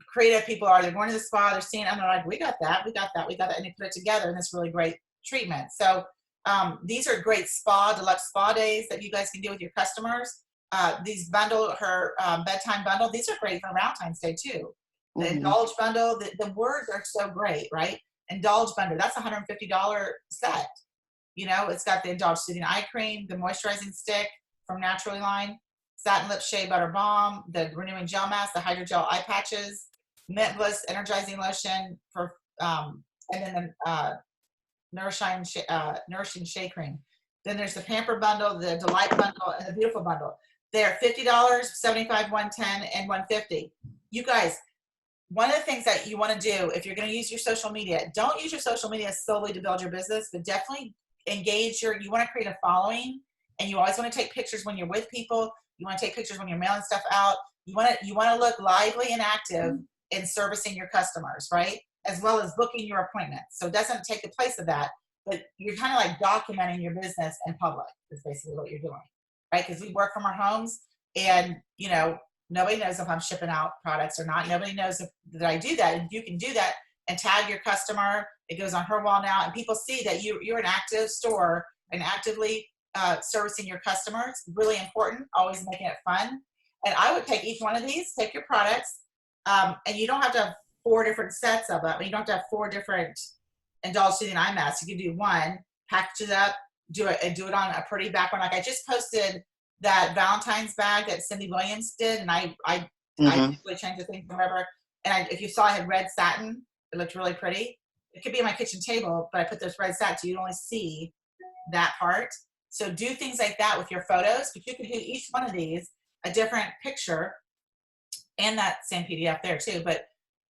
creative people are. They're going to the spa, they're seeing it, and they're like, we got that, we got that, we got that. And they put it together in this really great treatment. So these are great deluxe spa days that you guys can do with your customers. These bundle, her bedtime bundle, these are great for Valentine's Day too. The Indulge bundle, the words are so great, right? Indulge bundle, that's a $150 set. You know, it's got the Indulge Soothing Eye Cream, the Moisturizing Stick from Naturally Line, Satin Lip Shea Butter Balm, the Renewing Gel Mask, the Hydrogel Eye Patches, Mint Bliss Energizing Lotion, for, and then the Nourishing Shea Cream. Then there's the Pamper Bundle, the Delight Bundle, and the Beautiful Bundle. They're $50, $75, $110, and $150. You guys, one of the things that you want to do if you're going to use your social media, don't use your social media solely to build your business, but definitely engage you want to create a following, and you always want to take pictures when you're with people. You want to take pictures when you're mailing stuff out. You want to look lively and active in servicing your customers, right? As well as booking your appointments. So it doesn't take the place of that, but you're kind of like documenting your business in public is basically what you're doing, right? Because we work from our homes, and you know, nobody knows if I'm shipping out products or not. Nobody knows that I do that. And you can do that and tag your customer. It goes on her wall now, and people see that you're an active store and actively servicing your customers. Really important, always making it fun. And I would take each one of these, take your products, and you don't have to have 4 different sets of them. You don't have to have 4 different Indulge Soothing Eye masks. You can do one, package it up, do it on a pretty back one. Like I just posted that Valentine's bag that Cindy Williams did, and I really changed the thing from whatever. And if you saw, I had red satin. It looked really pretty. It could be on my kitchen table, but I put this red satin so you'd only see that part. So do things like that with your photos, but you can do each one of these a different picture and that same PDF there too,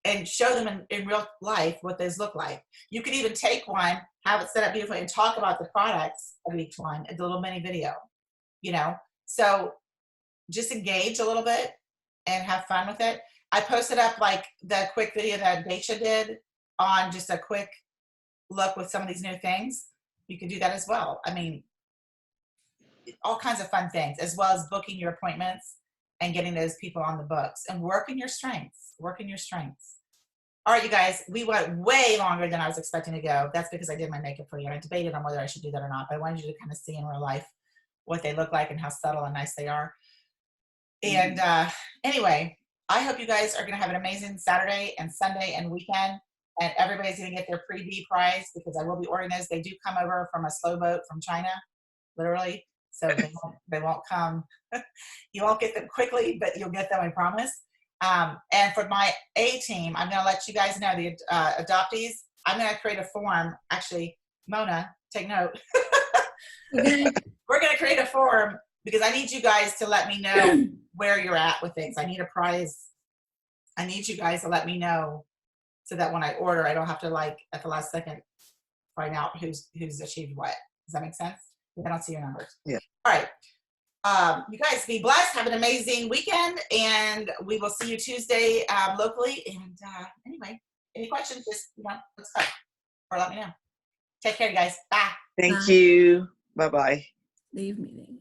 and show them in real life what those look like. You could even take one, have it set up beautifully, and talk about the products of each one in a little mini video, you know? So just engage a little bit and have fun with it. I posted up like the quick video that Daisha did on just a quick look with some of these new things. You can do that as well. I mean, all kinds of fun things, as well as booking your appointments and getting those people on the books and working your strengths, All right, you guys, we went way longer than I was expecting to go. That's because I did my makeup for you, and I debated on whether I should do that or not. But I wanted you to kind of see in real life what they look like and how subtle and nice they are. And anyway, I hope you guys are going to have an amazing Saturday and Sunday and weekend. And everybody's going to get their pre-B prize because I will be ordering those. They do come over from a slow boat from China, literally. So they won't come. You won't get them quickly, but you'll get them, I promise. And for my A team, I'm going to let you guys know, the adoptees, I'm going to create a form. Actually, Mona, take note. Okay. We're going to create a form because I need you guys to let me know where you're at with things. I need a prize. I need you guys to let me know so that when I order, I don't have to, like, at the last second find out who's achieved what. Does that make sense? I don't see your numbers. Yeah. All right. You guys be blessed. Have an amazing weekend, and we will see you Tuesday locally. And anyway, any questions, just, let's talk or let me know. Take care, you guys. Bye. Thank you. Bye-bye. Leave meeting.